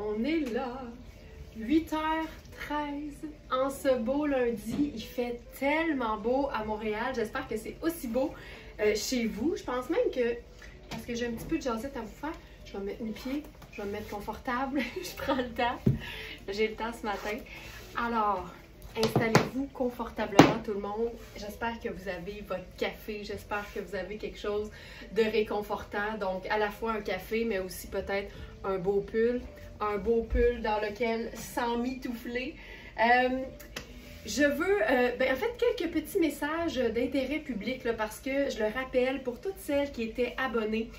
On est là, 8h13 en ce beau lundi. Il fait tellement beau à Montréal. J'espère que c'est aussi beau chez vous. Je pense même que, parce que j'ai un petit peu de jasette à vous faire, je vais me mettre mes pieds, je vais me mettre confortable. Je prends le temps. J'ai le temps ce matin. Alors, installez-vous confortablement tout le monde. J'espère que vous avez votre café. J'espère que vous avez quelque chose de réconfortant. Donc, à la fois un café, mais aussi peut-être un beau pull. Un beau pull dans lequel, sans mitoufler. Je veux, en fait, quelques petits messages d'intérêt public là, parce que je le rappelle pour toutes celles qui étaient abonnées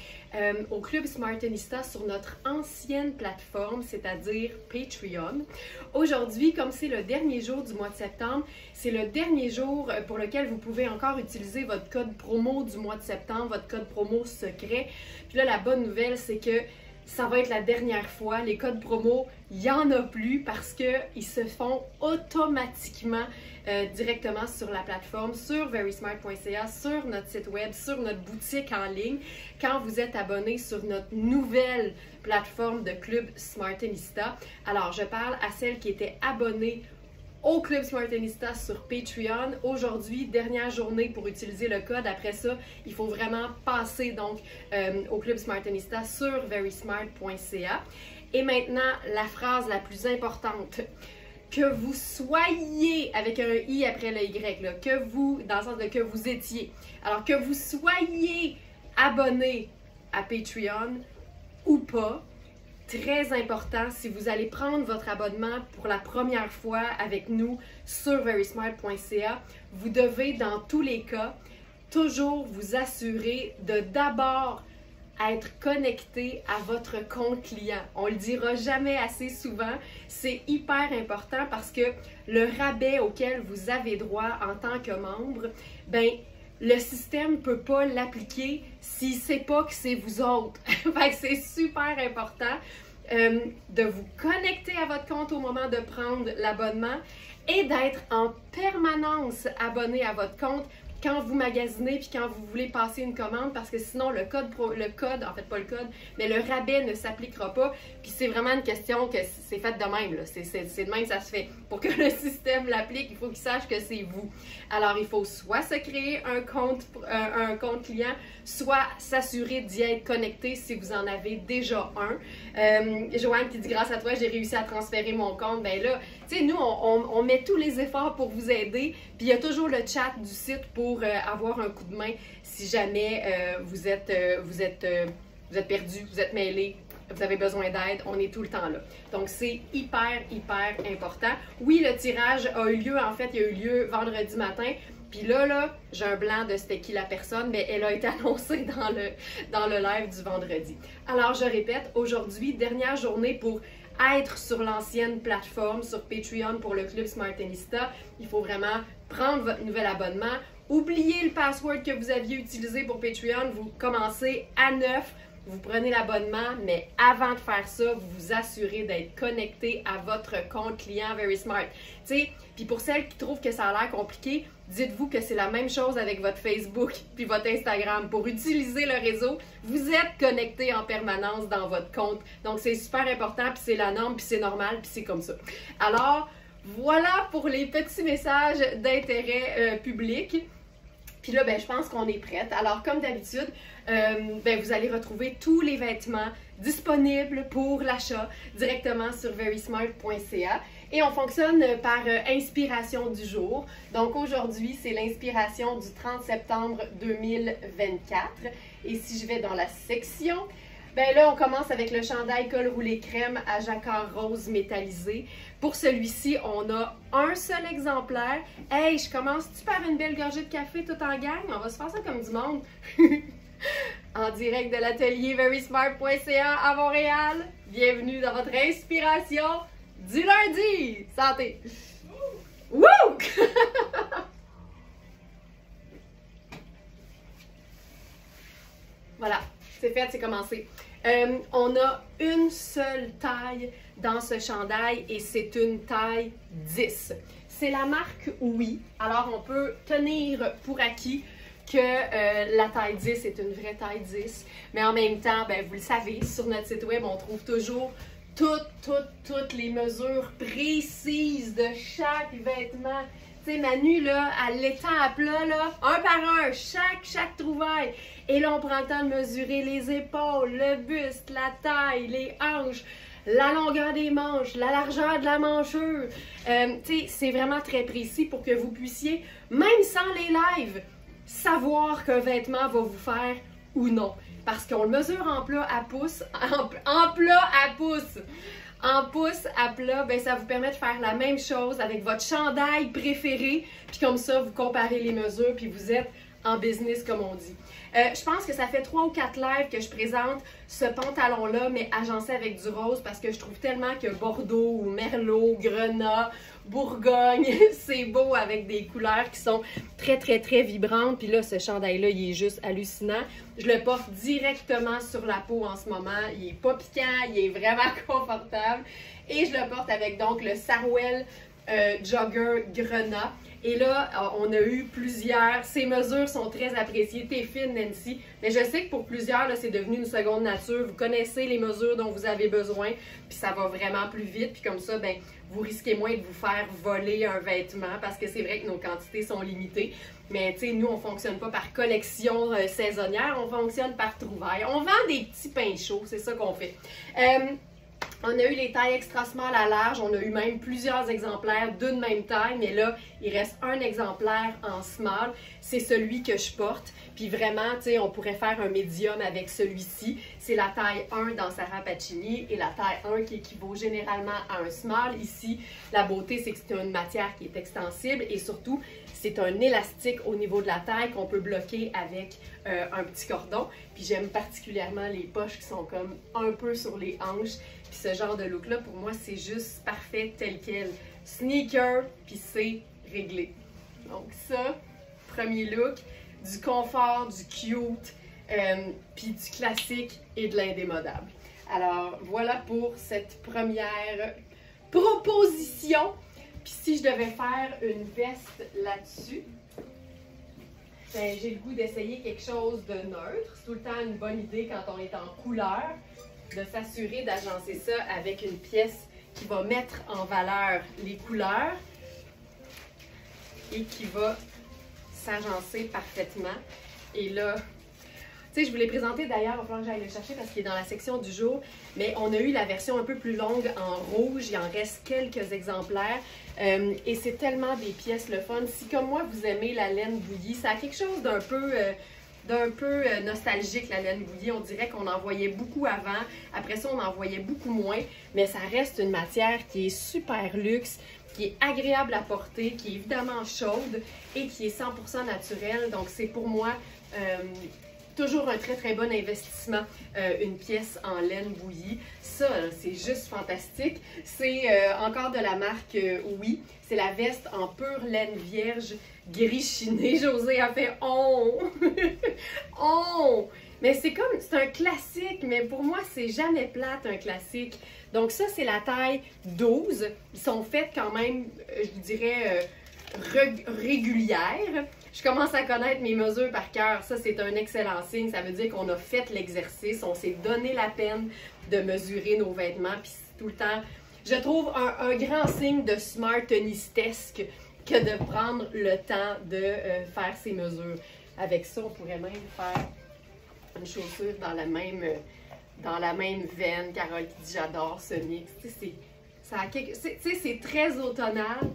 au Club Smartenista sur notre ancienne plateforme, c'est-à-dire Patreon. Aujourd'hui, comme c'est le dernier jour du mois de septembre, c'est le dernier jour pour lequel vous pouvez encore utiliser votre code promo du mois de septembre, votre code promo secret. Puis là, la bonne nouvelle, c'est que ça va être la dernière fois. Les codes promo, il n'y en a plus parce qu'ils se font automatiquement directement sur la plateforme, sur verysmart.ca, sur notre site web, sur notre boutique en ligne. Quand vous êtes abonné sur notre nouvelle plateforme de Club Smartenista, alors je parle à celles qui étaient abonnées au Club Smartenista sur Patreon. Aujourd'hui, dernière journée pour utiliser le code. Après ça, il faut vraiment passer donc au Club Smartenista sur verysmart.ca. Et maintenant, la phrase la plus importante. Que vous soyez, avec un I après le Y, là, que vous, dans le sens de que vous étiez. Alors, que vous soyez abonné à Patreon ou pas, très important, si vous allez prendre votre abonnement pour la première fois avec nous sur verysmart.ca, vous devez dans tous les cas toujours vous assurer de d'abord être connecté à votre compte client. On le dira jamais assez souvent, c'est hyper important parce que le rabais auquel vous avez droit en tant que membre, ben le système ne peut pas l'appliquer s'il ne sait pas que c'est vous autres. Fait que c'est super important de vous connecter à votre compte au moment de prendre l'abonnement et d'être en permanence abonné à votre compte quand vous magasinez puis quand vous voulez passer une commande parce que sinon le code, en fait pas le code, mais le rabais ne s'appliquera pas. Puis c'est vraiment une question que c'est fait de même, c'est de même que ça se fait. Pour que le système l'applique, il faut qu'il sache que c'est vous. Alors il faut soit se créer un compte client, soit s'assurer d'y être connecté si vous en avez déjà un. Joanne qui dit grâce à toi j'ai réussi à transférer mon compte. Ben là, tu sais, nous on met tous les efforts pour vous aider. Puis il y a toujours le chat du site pour avoir un coup de main si jamais vous êtes perdu, vous êtes mêlé, vous avez besoin d'aide, on est tout le temps là. Donc c'est hyper important. Oui, le tirage a eu lieu, en fait, il a eu lieu vendredi matin. Puis là, j'ai un blanc de c'était qui la personne, mais elle a été annoncée dans le live du vendredi. Alors je répète, aujourd'hui, dernière journée pour être sur l'ancienne plateforme, sur Patreon pour le Club Smartenista. Il faut vraiment prendre votre nouvel abonnement. Oubliez le password que vous aviez utilisé pour Patreon. Vous commencez à neuf. Vous prenez l'abonnement, mais avant de faire ça, vous vous assurez d'être connecté à votre compte client VerySmart. Puis pour celles qui trouvent que ça a l'air compliqué, dites-vous que c'est la même chose avec votre Facebook puis votre Instagram. Pour utiliser le réseau, vous êtes connecté en permanence dans votre compte. Donc c'est super important, puis c'est la norme, puis c'est normal, puis c'est comme ça. Alors, voilà pour les petits messages d'intérêt public. Puis là, ben, je pense qu'on est prête. Alors, comme d'habitude, vous allez retrouver tous les vêtements disponibles pour l'achat directement sur verysmart.ca. Et on fonctionne par inspiration du jour. Donc aujourd'hui, c'est l'inspiration du 30 septembre 2024. Et si je vais dans la section, ben là, on commence avec le chandail col roulé crème à jacquard rose métallisé. Pour celui-ci, on a un seul exemplaire. Hey, je commence-tu par une belle gorgée de café tout en gang? On va se faire ça comme du monde. En direct de l'atelier verysmart.ca à Montréal. Bienvenue dans votre inspiration du lundi. Santé! Wouh! Voilà, c'est fait, c'est commencé. On a une seule taille dans ce chandail et c'est une taille 10. C'est la marque Oui. Alors, on peut tenir pour acquis que la taille 10 est une vraie taille 10. Mais en même temps, ben, vous le savez, sur notre site web, on trouve toujours toutes les mesures précises de chaque vêtement. Tu sais, Manu, là, elle l'étend à plat, là, un par un, chaque trouvaille. Et là, on prend le temps de mesurer les épaules, le buste, la taille, les hanches, la longueur des manches, la largeur de la manchure. Tu sais, c'est vraiment très précis pour que vous puissiez, même sans les lives, savoir qu'un vêtement va vous faire ou non. Parce qu'on le mesure en plat à pouce, en plat à pouce. En pouce à plat, ben, ça vous permet de faire la même chose avec votre chandail préféré. Puis comme ça, vous comparez les mesures, puis vous êtes en business, comme on dit. Je pense que ça fait 3 ou 4 lives que je présente ce pantalon-là, mais agencé avec du rose, parce que je trouve tellement que Bordeaux ou Merlot, Grenat, Bourgogne, c'est beau avec des couleurs qui sont très vibrantes. Puis là, ce chandail-là, il est juste hallucinant. Je le porte directement sur la peau en ce moment. Il est pas piquant, il est vraiment confortable. Et je le porte avec donc le Sarouel Jogger Grenat. Et là, on a eu plusieurs. Ces mesures sont très appréciées. T'es fine, Nancy. Mais je sais que pour plusieurs, c'est devenu une seconde nature. Vous connaissez les mesures dont vous avez besoin. Puis ça va vraiment plus vite. Puis comme ça, ben, vous risquez moins de vous faire voler un vêtement. Parce que c'est vrai que nos quantités sont limitées. Mais tu sais, nous, on ne fonctionne pas par collection saisonnière. On fonctionne par trouvaille. On vend des petits pains chauds. C'est ça qu'on fait. On a eu les tailles extra small à large, on a eu même plusieurs exemplaires d'une même taille, mais là, il reste un exemplaire en small, c'est celui que je porte. Puis vraiment, tu sais, on pourrait faire un médium avec celui-ci. C'est la taille 1 dans Sarah Pacini et la taille 1 qui équivaut généralement à un small. Ici, la beauté, c'est que c'est une matière qui est extensible et surtout, c'est un élastique au niveau de la taille qu'on peut bloquer avec un petit cordon. Puis j'aime particulièrement les poches qui sont comme un peu sur les hanches. Puis ce genre de look-là, pour moi, c'est juste parfait tel quel. Sneaker, puis c'est réglé. Donc ça, premier look, du confort, du cute, puis du classique et de l'indémodable. Alors voilà pour cette première proposition. Puis si je devais faire une veste là-dessus, ben, j'ai le goût d'essayer quelque chose de neutre. C'est tout le temps une bonne idée quand on est en couleur, de s'assurer d'agencer ça avec une pièce qui va mettre en valeur les couleurs et qui va s'agencer parfaitement. Et là, tu sais, je vous l'ai présenté d'ailleurs, il va falloir que j'aille le chercher parce qu'il est dans la section du jour, mais on a eu la version un peu plus longue en rouge, il en reste quelques exemplaires et c'est tellement des pièces le fun. Si comme moi vous aimez la laine bouillie, ça a quelque chose d'un peu nostalgique, la laine bouillie. On dirait qu'on en voyait beaucoup avant. Après ça, on en voyait beaucoup moins. Mais ça reste une matière qui est super luxe, qui est agréable à porter, qui est évidemment chaude et qui est 100% naturelle. Donc, c'est pour moi toujours un très bon investissement, une pièce en laine bouillie. Ça, c'est juste fantastique. C'est encore de la marque Oui. C'est la veste en pure laine vierge gris chiné. José a fait « on ». On! Mais c'est un classique, mais pour moi, c'est jamais plate un classique. Donc ça, c'est la taille 12. Ils sont faits quand même, je vous dirais, régulières. Je commence à connaître mes mesures par cœur. Ça, c'est un excellent signe. Ça veut dire qu'on a fait l'exercice, on s'est donné la peine de mesurer nos vêtements. Puis c'est tout le temps, je trouve, un grand signe de smartenistesque que de prendre le temps de faire ces mesures. Avec ça, on pourrait même faire une chaussure dans la même veine. Carole qui dit « j'adore ce mix ». C'est très automnal.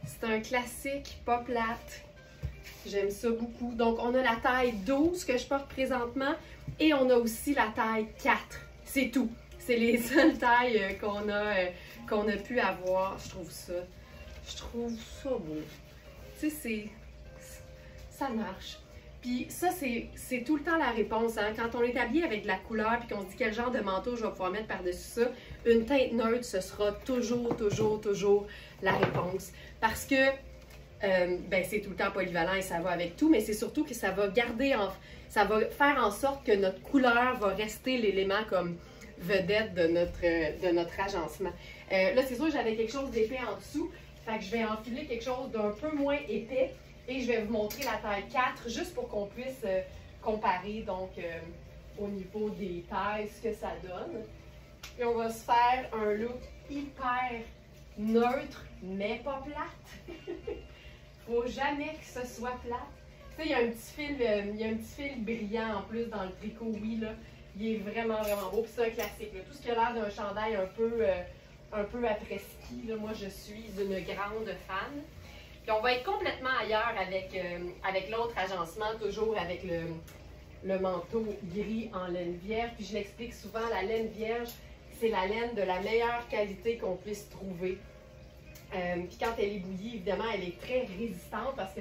C'est un classique, pas plate. J'aime ça beaucoup. Donc, on a la taille 12 que je porte présentement et on a aussi la taille 4. C'est tout. C'est les seules tailles qu'on a pu avoir. Je trouve ça beau. Tu sais, ça marche. Puis ça, c'est tout le temps la réponse. Hein? Quand on est habillé avec de la couleur puis qu'on se dit quel genre de manteau je vais pouvoir mettre par-dessus ça, une teinte neutre, ce sera toujours la réponse. Parce que ben, c'est tout le temps polyvalent et ça va avec tout, mais c'est surtout que ça va ça va faire en sorte que notre couleur va rester l'élément comme vedette de notre agencement. Là, c'est sûr que j'avais quelque chose d'épais en dessous, fait que je vais enfiler quelque chose d'un peu moins épais. Et je vais vous montrer la taille 4, juste pour qu'on puisse comparer donc au niveau des tailles ce que ça donne. Et on va se faire un look hyper neutre, mais pas plate. Faut jamais que ce soit plate. Tu sais, il y a un petit fil brillant en plus dans le tricot, oui, là. Il est vraiment, vraiment beau. Puis c'est un classique, là. Tout ce qui a l'air d'un chandail un peu après-ski, là, moi, je suis une grande fan. Puis on va être complètement ailleurs avec l'autre agencement, toujours avec le manteau gris en laine vierge. Puis je l'explique souvent, la laine vierge, c'est la laine de la meilleure qualité qu'on puisse trouver. Puis quand elle est bouillie, évidemment, elle est très résistante parce que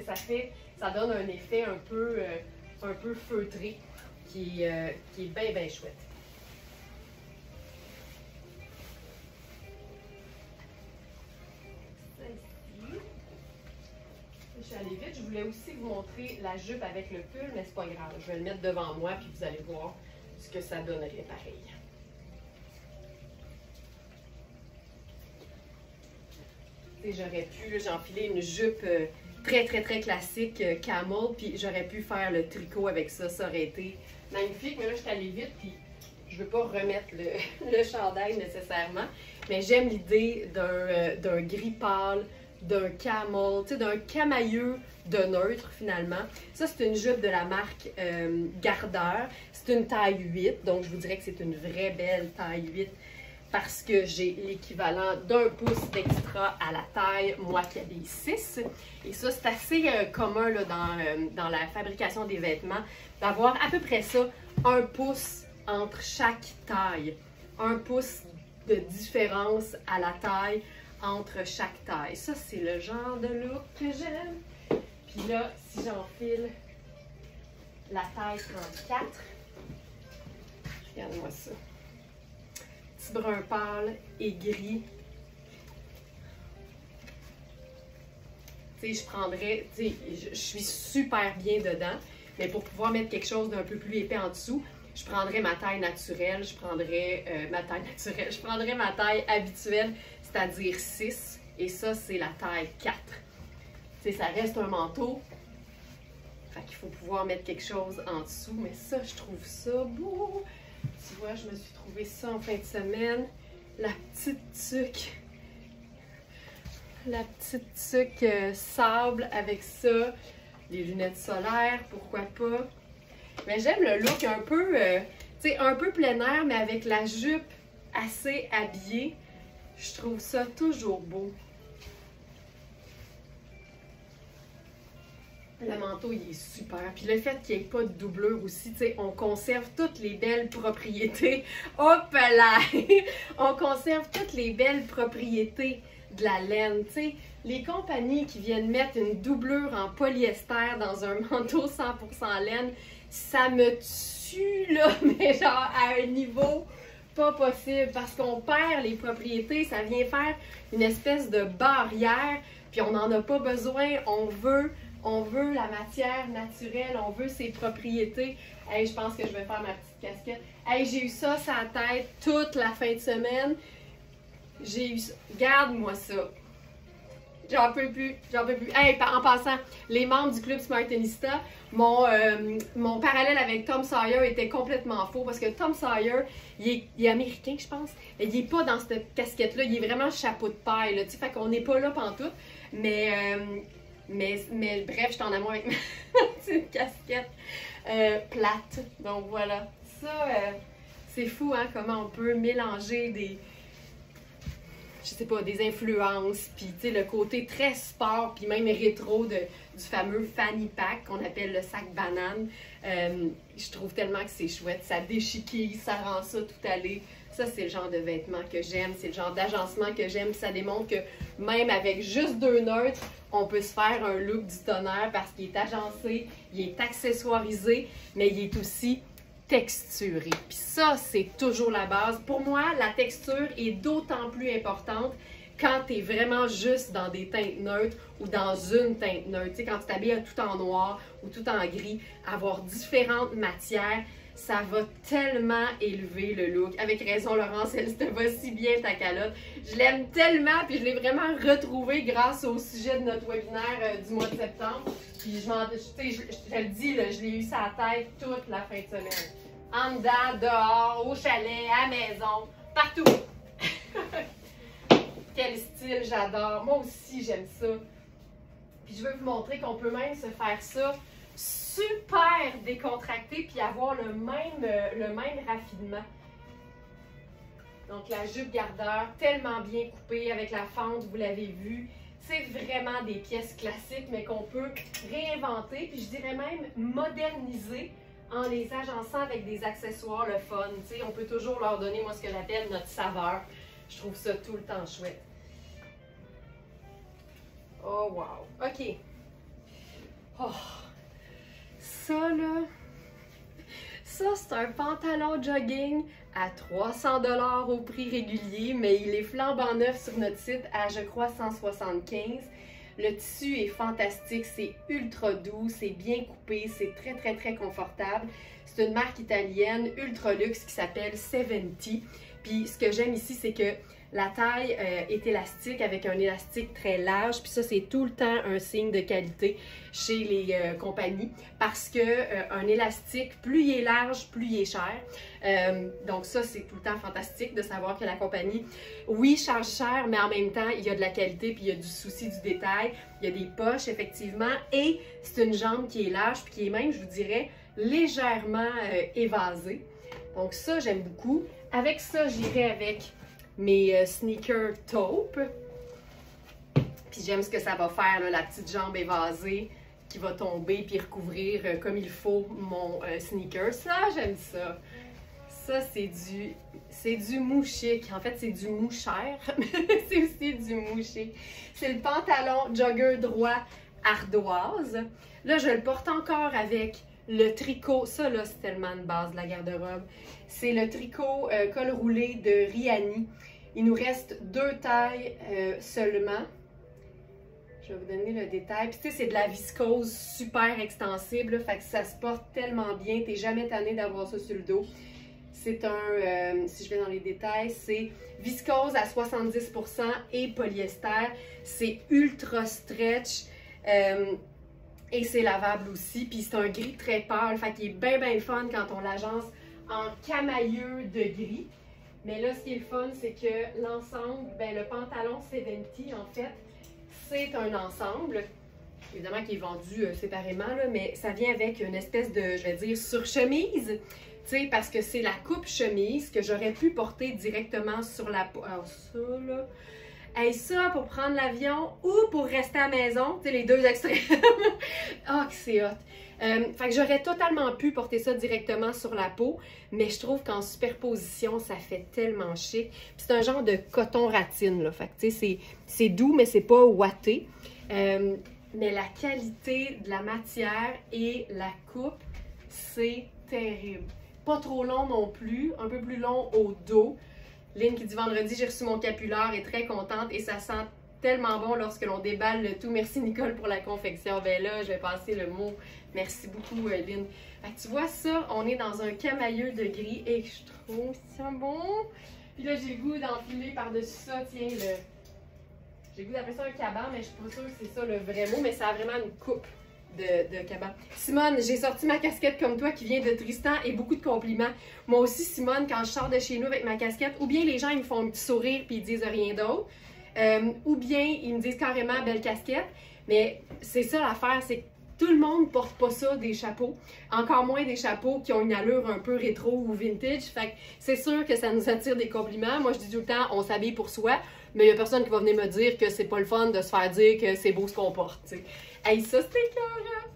ça donne un effet un peu feutré qui est bien, bien chouette. Je suis allée vite. Je voulais aussi vous montrer la jupe avec le pull, mais c'est pas grave. Je vais le mettre devant moi puis vous allez voir ce que ça donnerait pareil. J'aurais pu, j'ai enfilé une jupe très, très, très classique camel, puis j'aurais pu faire le tricot avec ça. Ça aurait été magnifique, mais là, je suis allée vite, puis je ne veux pas remettre le chandail nécessairement. Mais j'aime l'idée d'un gris pâle, d'un camel, tu sais, d'un camailleux de neutre finalement. Ça, c'est une jupe de la marque Gardeur. C'est une taille 8, donc je vous dirais que c'est une vraie belle taille 8. Parce que j'ai l'équivalent d'1 pouce d'extra à la taille, moi qui habille 6. Et ça, c'est assez commun là, dans la fabrication des vêtements, d'avoir à peu près ça, 1 pouce entre chaque taille. 1 pouce de différence à la taille entre chaque taille. Ça, c'est le genre de look que j'aime. Puis là, si j'enfile la taille 34, regardez-moi ça. Brun pâle et gris. Tu sais, je prendrais, tu sais, je suis super bien dedans, mais pour pouvoir mettre quelque chose d'un peu plus épais en dessous, je prendrais ma taille naturelle, je prendrais ma taille habituelle, c'est-à-dire 6, et ça, c'est la taille 4. Tu sais, ça reste un manteau, fait qu'il faut pouvoir mettre quelque chose en dessous, mais ça, je trouve ça beau. Tu vois, je me suis trouvé ça en fin de semaine. La petite tuque. La petite tuque sable avec ça. Les lunettes solaires, pourquoi pas. Mais j'aime le look un peu, tu sais, un peu plein air, mais avec la jupe assez habillée. Je trouve ça toujours beau. Le manteau, il est super. Puis le fait qu'il n'y ait pas de doublure aussi, tu sais, on conserve toutes les belles propriétés. Hop là! On conserve toutes les belles propriétés de la laine, tu sais. Les compagnies qui viennent mettre une doublure en polyester dans un manteau 100% laine, ça me tue, là, mais genre à un niveau pas possible. Parce qu'on perd les propriétés, ça vient faire une espèce de barrière, puis on n'en a pas besoin, on veut la matière naturelle, on veut ses propriétés. Hey, je pense que je vais faire ma petite casquette. Hey, j'ai eu ça sur la tête toute la fin de semaine. J'ai eu ça. Garde-moi ça. J'en peux plus, j'en peux plus. Hey, en passant, les membres du club Smartenista, mon parallèle avec Tom Sawyer était complètement faux parce que Tom Sawyer, il est américain, je pense. Il n'est pas dans cette casquette-là, il est vraiment chapeau de paille, là, tu sais, fait qu'on n'est pas là pantoute. Mais bref, je suis en amour avec ma petite casquette plate. Donc voilà. Ça, c'est fou, hein, comment on peut mélanger des influences, puis tu sais, le côté très sport, puis même rétro du fameux fanny pack qu'on appelle le sac banane. Je trouve tellement que c'est chouette. Ça déchiquille, ça rend ça tout allé. Ça, c'est le genre de vêtements que j'aime, c'est le genre d'agencement que j'aime. Ça démontre que même avec juste 2 neutres, on peut se faire un look du tonnerre parce qu'il est agencé, il est accessoirisé, mais il est aussi texturé. Puis ça, c'est toujours la base. Pour moi, la texture est d'autant plus importante quand tu es vraiment juste dans des teintes neutres ou dans une teinte neutre. Tu sais, quand tu t'habilles tout en noir ou tout en gris, avoir différentes matières, ça va tellement élever le look. Avec raison, Laurence, elle te va si bien ta calotte. Je l'aime tellement, puis je l'ai vraiment retrouvée grâce au sujet de notre webinaire du mois de septembre. Puis je le dis, là, je l'ai eu ça à la tête toute la fin de semaine. En dedans, dehors, au chalet, à la maison, partout. Quel style, j'adore. Moi aussi, j'aime ça. Puis je veux vous montrer qu'on peut même se faire ça super décontracté puis avoir le même raffinement. Donc la jupe gardeur, tellement bien coupée avec la fente, vous l'avez vu. C'est vraiment des pièces classiques, mais qu'on peut réinventer, puis je dirais même moderniser en les agençant avec des accessoires, le fun. T'sais, on peut toujours leur donner, moi, ce que j'appelle notre saveur. Je trouve ça tout le temps chouette. Oh, wow! OK. Oh! Ça, là, ça, c'est un pantalon jogging à 300 $ au prix régulier, mais il est flambant neuf sur notre site à, je crois, 175. Le tissu est fantastique, c'est ultra doux, c'est bien coupé, c'est très, très, très confortable. C'est une marque italienne ultra luxe qui s'appelle 70. Puis ce que j'aime ici, c'est que la taille est élastique avec un élastique très large. Puis ça, c'est tout le temps un signe de qualité chez les compagnies parce que un élastique, plus il est large, plus il est cher. Donc ça, c'est tout le temps fantastique de savoir que la compagnie, oui, charge cher, mais en même temps, il y a de la qualité puis il y a du souci du détail. Il y a des poches, effectivement, et c'est une jambe qui est large puis qui est même, je vous dirais, légèrement évasée. Donc ça, j'aime beaucoup. Avec ça, j'irai avec mes sneakers taupe. Puis j'aime ce que ça va faire, là, la petite jambe évasée qui va tomber puis recouvrir comme il faut mon sneaker. Ça, j'aime ça. Ça, c'est du mou chic. En fait, c'est du mou cher, mais c'est aussi du mou chic. C'est le pantalon jogger droit ardoise. Là, je le porte encore avec le tricot. Ça, là, c'est tellement une base de la garde-robe. C'est le tricot col roulé de Riani. Il nous reste 2 tailles seulement. Je vais vous donner le détail. Puis tu sais, c'est de la viscose super extensible, là, fait que ça se porte tellement bien. T'es jamais tanné d'avoir ça sur le dos. C'est un, si je vais dans les détails, c'est viscose à 70% et polyester. C'est ultra stretch et c'est lavable aussi. Puis c'est un gris très pâle, fait qu'il est bien bien fun quand on l'agence en camailleux de gris. Mais là, ce qui est le fun, c'est que l'ensemble, ben, le pantalon 70, en fait, c'est un ensemble, évidemment qui est vendu séparément, là, mais ça vient avec une espèce de, je vais dire, surchemise, tu sais, parce que c'est la coupe chemise que j'aurais pu porter directement sur la peau. Alors ça, là, hey, ça pour prendre l'avion ou pour rester à la maison, tu sais, les deux extrêmes. Ah, que c'est hot! Fait que j'aurais totalement pu porter ça directement sur la peau, mais je trouve qu'en superposition, ça fait tellement chic. C'est un genre de coton ratine, là. Fait que tu sais, c'est doux, mais c'est pas ouaté. Mais la qualité de la matière et la coupe, c'est terrible. Pas trop long non plus, un peu plus long au dos. Lynn qui dit vendredi, j'ai reçu mon capullaire, est très contente et ça sent tellement bon lorsque l'on déballe le tout. Merci Nicole pour la confection. Ben là, je vais passer le mot. Merci beaucoup, Lynn. Fait que tu vois ça, on est dans un camailleux de gris et je trouve ça bon. Puis là, j'ai le goût d'enfiler par-dessus ça, tiens, j'ai le goût d'appeler ça un caban, mais je suis pas sûre que c'est ça le vrai mot, mais ça a vraiment une coupe de caban. Simone, j'ai sorti ma casquette comme toi qui vient de Tristan et beaucoup de compliments. Moi aussi, Simone, quand je sors de chez nous avec ma casquette, ou bien les gens ils me font un petit sourire puis ils disent rien d'autre, ou bien ils me disent carrément belle casquette. Mais c'est ça l'affaire, c'est que tout le monde porte pas ça, des chapeaux. Encore moins des chapeaux qui ont une allure un peu rétro ou vintage. Fait que c'est sûr que ça nous attire des compliments. Moi, je dis tout le temps, on s'habille pour soi. Mais il n'y a personne qui va venir me dire que c'est pas le fun de se faire dire que c'est beau ce qu'on porte. T'sais. Hey, ça, c'était écœurant!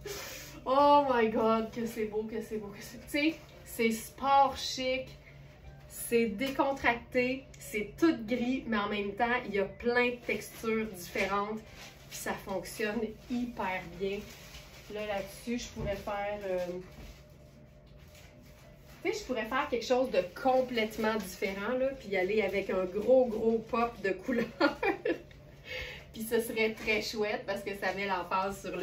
Oh my God, que c'est beau, que c'est beau, que c'est beau. Tu sais, c'est sport chic, c'est décontracté, c'est tout gris, mais en même temps, il y a plein de textures différentes. Puis ça fonctionne hyper bien. Là-dessus, je pourrais faire... tu sais, je pourrais faire quelque chose de complètement différent, là, puis aller avec un gros pop de couleur. Puis ce serait très chouette parce que ça met l'emphase sur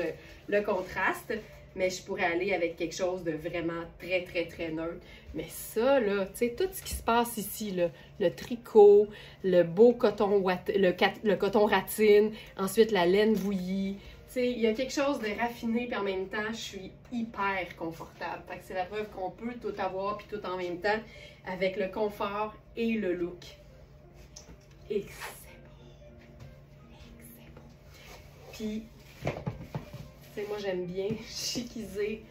le contraste. Mais je pourrais aller avec quelque chose de vraiment très neutre. Mais ça, là, tu sais, tout ce qui se passe ici, là, le tricot, le beau coton, le coton ratine, ensuite la laine bouillie, sais, il y a quelque chose de raffiné, puis en même temps, je suis hyper confortable. Fait que c'est la preuve qu'on peut tout avoir, puis tout en même temps, avec le confort et le look. Et c'est beau. C'est beau. Puis, tu sais, moi, j'aime bien chiquiser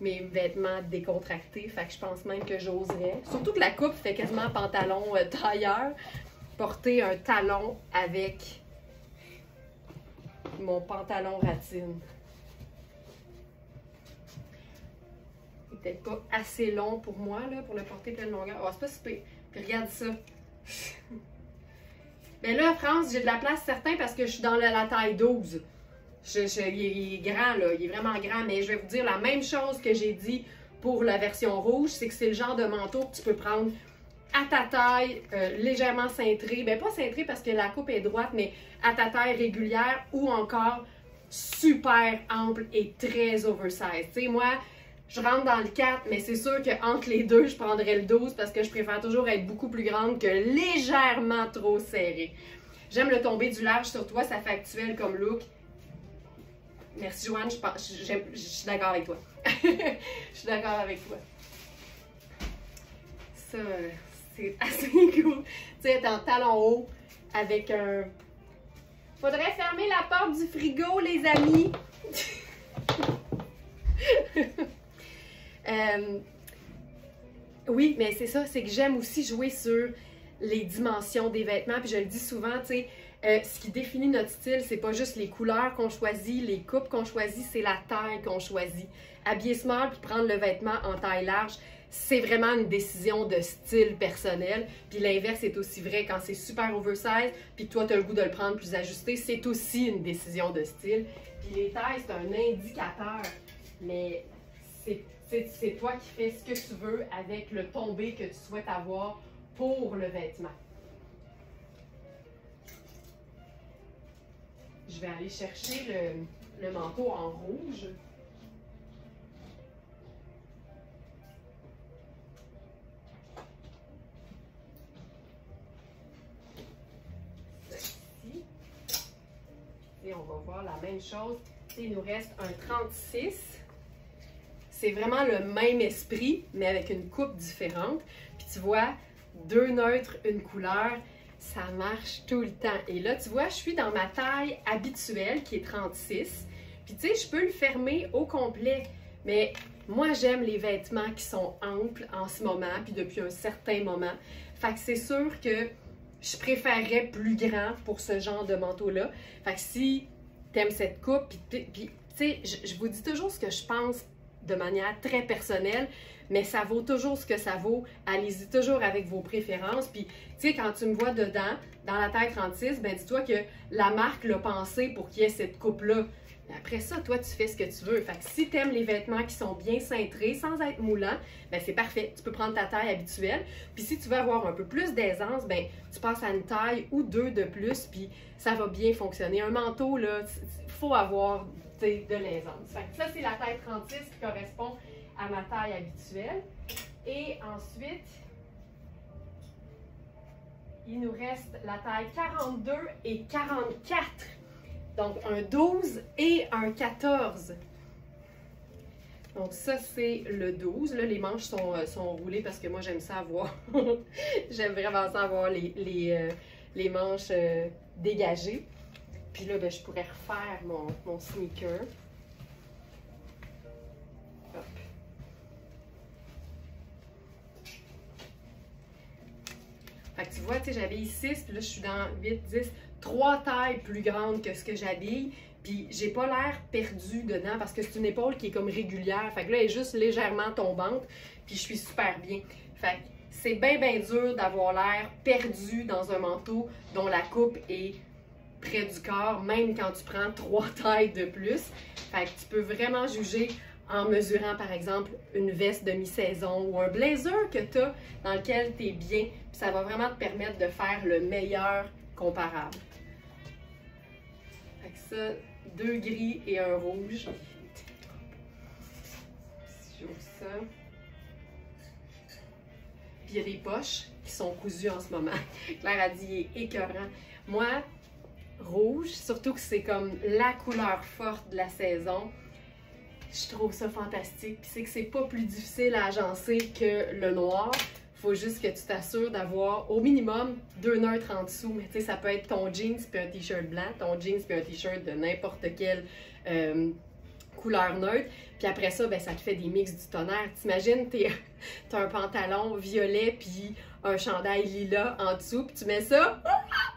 mes vêtements décontractés. Fait que je pense même que j'oserais. Surtout que la coupe fait quasiment pantalon tailleur. Porter un talon avec mon pantalon ratine. Il n'est peut-être pas assez long pour moi, là, pour le porter pleine longueur. Oh, c'est pas super. Puis regarde ça. Mais là, France, j'ai de la place certain parce que je suis dans la taille 12. Il est grand, là. Il est vraiment grand. Mais je vais vous dire la même chose que j'ai dit pour la version rouge. C'est que c'est le genre de manteau que tu peux prendre à ta taille, légèrement cintré. Ben pas cintré parce que la coupe est droite, mais à ta taille régulière ou encore super ample et très oversize. Tu sais, moi, je rentre dans le 4, mais c'est sûr qu'entre les deux, je prendrais le 12 parce que je préfère toujours être beaucoup plus grande que légèrement trop serrée. J'aime le tomber du large sur toi, ça fait actuel comme look. Merci Joanne, je suis d'accord avec toi. Je suis d'accord avec toi. Ça, c'est assez cool. Tu sais, t'es en talon haut avec un... Faudrait fermer la porte du frigo, les amis! Oui, mais c'est ça, c'est que j'aime aussi jouer sur les dimensions des vêtements. Puis je le dis souvent, tu sais, ce qui définit notre style, c'est pas juste les couleurs qu'on choisit, les coupes qu'on choisit, c'est la taille qu'on choisit. Habiller small puis prendre le vêtement en taille large, c'est vraiment une décision de style personnel. Puis l'inverse est aussi vrai quand c'est super oversize, puis que toi, tu as le goût de le prendre plus ajusté, c'est aussi une décision de style. Puis les tailles, c'est un indicateur, mais c'est toi qui fais ce que tu veux avec le tombé que tu souhaites avoir pour le vêtement. Je vais aller chercher le manteau en rouge. Ceci. Et on va voir la même chose. Il nous reste un 36. C'est vraiment le même esprit, mais avec une coupe différente. Puis tu vois, deux neutres, une couleur, ça marche tout le temps. Et là, tu vois, je suis dans ma taille habituelle, qui est 36. Puis tu sais, je peux le fermer au complet. Mais moi, j'aime les vêtements qui sont amples en ce moment, puis depuis un certain moment. Fait que c'est sûr que je préférerais plus grand pour ce genre de manteau-là. Fait que si t'aimes cette coupe, puis tu sais, je vous dis toujours ce que je pense de manière très personnelle, mais ça vaut toujours ce que ça vaut. Allez-y toujours avec vos préférences. Puis, tu sais, quand tu me vois dedans, dans la taille 36, ben dis-toi que la marque l'a pensé pour qu'il y ait cette coupe-là. Après ça, toi, tu fais ce que tu veux. Fait que si tu aimes les vêtements qui sont bien cintrés, sans être moulants, ben c'est parfait. Tu peux prendre ta taille habituelle. Puis si tu veux avoir un peu plus d'aisance, ben tu passes à une taille ou deux de plus, puis ça va bien fonctionner. Un manteau, là, il faut avoir de l'aisance. Fait que ça, c'est la taille 36 qui correspond à ma taille habituelle. Et ensuite, il nous reste la taille 42 et 44. Donc, un 12 et un 14. Donc, ça, c'est le 12. Là, les manches sont roulées parce que moi, j'aime ça avoir... j'aime vraiment ça avoir les manches dégagées. Puis là, ben, je pourrais refaire mon sneaker. Hop. Fait que tu vois, tu sais, j'habille 6, puis là, je suis dans 8, 10... 3 tailles plus grandes que ce que j'habille, puis j'ai pas l'air perdue dedans parce que c'est une épaule qui est comme régulière. Fait que là, elle est juste légèrement tombante, puis je suis super bien. Fait que c'est bien dur d'avoir l'air perdu dans un manteau dont la coupe est près du corps, même quand tu prends 3 tailles de plus. Fait que tu peux vraiment juger en mesurant, par exemple, une veste de mi-saison ou un blazer que tu as dans lequel tu es bien. Puis ça va vraiment te permettre de faire le meilleur comparable. Fait que ça, 2 gris et un rouge. Si j'ouvre ça. Puis il y a des poches qui sont cousues en ce moment. Claire a dit, il est écœurant. Moi, rouge, surtout que c'est comme la couleur forte de la saison. Je trouve ça fantastique. Puis c'est que c'est pas plus difficile à agencer que le noir. Faut juste que tu t'assures d'avoir au minimum 2 neutres en dessous. Mais tu sais, ça peut être ton jeans puis un t-shirt blanc, ton jeans puis un t-shirt de n'importe quelle couleur neutre. Puis après ça, ben, ça te fait des mix du tonnerre. T'imagines, t'as un pantalon violet puis un chandail lilas en dessous, puis tu mets ça,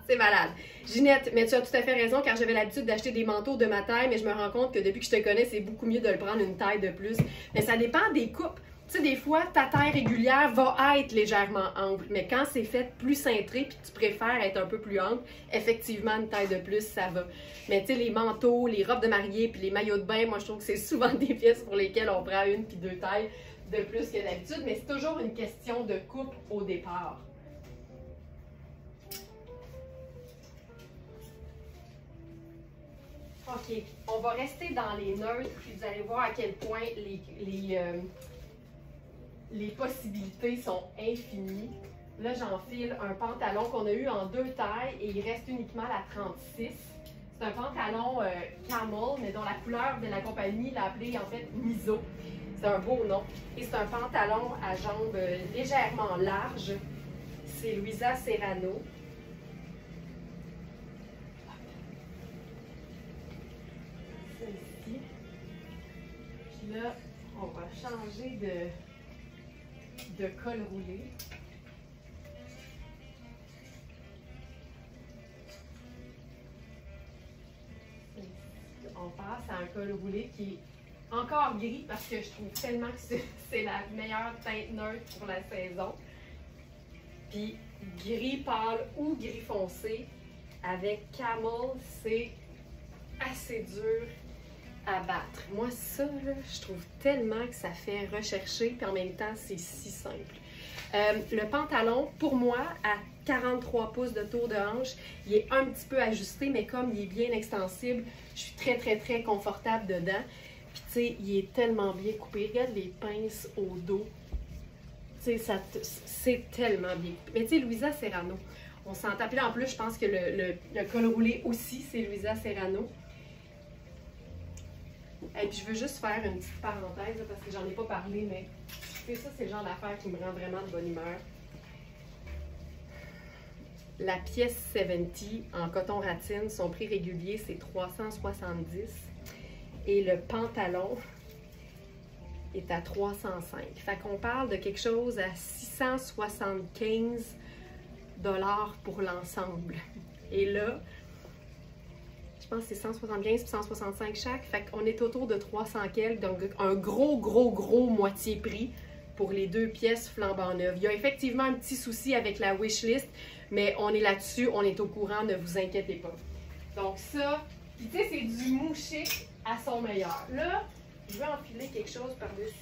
c'est malade. Ginette, mais tu as tout à fait raison, car j'avais l'habitude d'acheter des manteaux de ma taille, mais je me rends compte que depuis que je te connais, c'est beaucoup mieux de le prendre une taille de plus. Mais ça dépend des coupes. Tu sais, des fois, ta taille régulière va être légèrement ample, mais quand c'est fait plus cintré puis que tu préfères être un peu plus ample, effectivement, une taille de plus, ça va. Mais tu sais, les manteaux, les robes de mariée puis les maillots de bain, moi, je trouve que c'est souvent des pièces pour lesquelles on prend 1 puis 2 tailles de plus que d'habitude, mais c'est toujours une question de coupe au départ. OK, on va rester dans les neutres, puis vous allez voir à quel point les possibilités sont infinies. Là, j'enfile un pantalon qu'on a eu en 2 tailles et il reste uniquement la 36. C'est un pantalon camel, mais dont la couleur de la compagnie l'a appelé en fait Miso. C'est un beau nom. Et c'est un pantalon à jambes légèrement larges. C'est Luisa Serrano. C'est ici. Puis là, on va changer de col roulé. On passe à un col roulé qui est encore gris parce que je trouve tellement que c'est la meilleure teinte neutre pour la saison. Puis gris pâle ou gris foncé avec camel, c'est assez dur à battre. Moi, ça, là, je trouve tellement que ça fait rechercher, puis en même temps, c'est si simple. Le pantalon, pour moi, à 43 pouces de tour de hanche, il est un petit peu ajusté, mais comme il est bien extensible, je suis très, très, très confortable dedans. Puis, tu sais, il est tellement bien coupé. Regarde les pinces au dos. Tu sais, c'est tellement bien coupé. Mais tu sais, Luisa Serrano, on s'entend. Puis là, en plus, je pense que le col roulé aussi, c'est Luisa Serrano. Et puis, je veux juste faire une petite parenthèse, là, parce que j'en ai pas parlé, mais ça, c'est le genre d'affaire qui me rend vraiment de bonne humeur. La pièce 70 en coton ratine, son prix régulier, c'est 370. Et le pantalon est à 305. Fait qu'on parle de quelque chose à 675 $ pour l'ensemble. Et là, je pense que c'est 175 et 165 chaque. Fait qu'on est autour de 300 quelques. Donc, un gros moitié prix pour les 2 pièces flambant neuves. Il y a effectivement un petit souci avec la wishlist, mais on est là-dessus, on est au courant, ne vous inquiétez pas. Donc ça, puis tu sais, c'est du mou chic à son meilleur. Là, je vais enfiler quelque chose par-dessus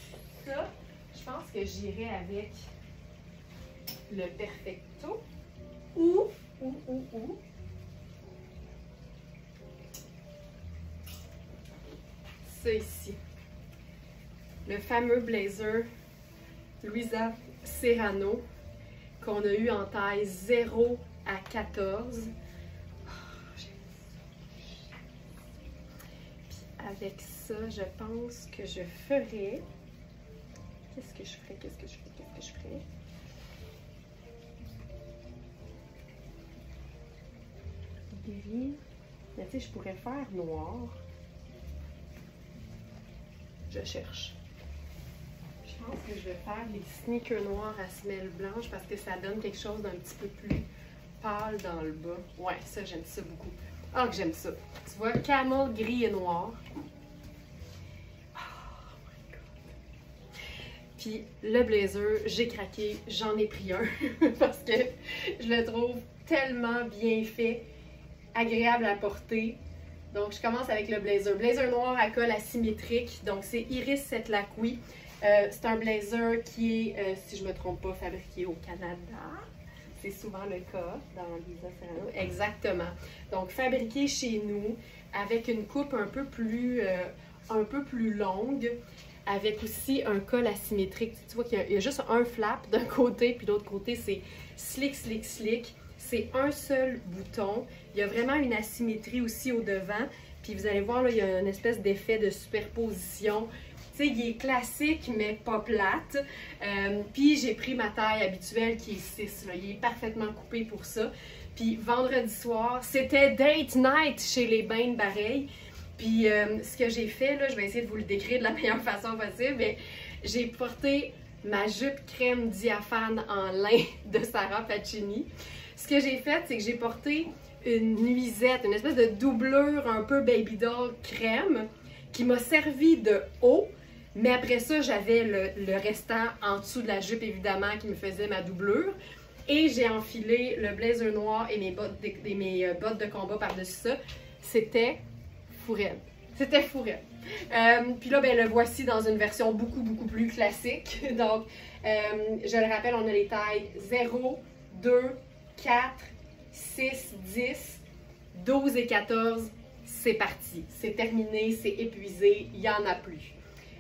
ça. Je pense que j'irai avec le Perfecto ou ça ici. Le fameux blazer Luisa Serrano qu'on a eu en taille 0 à 14. Avec ça, je pense que je ferais... Qu'est-ce que je ferais? Gris. Mais tu sais, je pourrais faire noir. Je cherche. Je pense que je vais faire les sneakers noirs à semelle blanche parce que ça donne quelque chose d'un petit peu plus pâle dans le bas. Ouais, ça, j'aime ça beaucoup. Ah, que j'aime ça. Tu vois, camel, gris et noir. Oh my God. Puis le blazer, j'ai craqué, j'en ai pris un parce que je le trouve tellement bien fait, agréable à porter. Donc, je commence avec le blazer. Blazer noir à col asymétrique. Donc, c'est Iris Setlaqui. C'est un blazer qui est, si je ne me trompe pas, fabriqué au Canada. C'est souvent le cas dans Luisa Serrano. Exactement. Donc, fabriqué chez nous avec une coupe un peu plus longue, avec aussi un col asymétrique. Tu vois qu'il y a juste un flap d'un côté, puis de l'autre côté, c'est slick. c'est un seul bouton. Il y a vraiment une asymétrie aussi au devant. Puis vous allez voir, là, il y a une espèce d'effet de superposition. Tu sais, il est classique, mais pas plate. Puis j'ai pris ma taille habituelle qui est 6. Là. Il est parfaitement coupé pour ça. Puis vendredi soir, c'était date night chez les Bains de Bareilles. Puis ce que j'ai fait, là, je vais essayer de vous le décrire de la meilleure façon possible, mais j'ai porté ma jupe crème diaphane en lin de Sarah Pacini. Ce que j'ai fait, c'est que j'ai porté une nuisette, une espèce de doublure un peu baby doll crème qui m'a servi de haut, mais après ça, j'avais le restant en dessous de la jupe, évidemment, qui me faisait ma doublure. Et j'ai enfilé le blazer noir et mes bottes de combat par-dessus ça. C'était fourette. C'était fourette. Puis là, ben, le voici dans une version beaucoup plus classique. Donc, je le rappelle, on a les tailles 0, 2, 4, 6, 10, 12 et 14. C'est parti. C'est terminé, c'est épuisé, il n'y en a plus.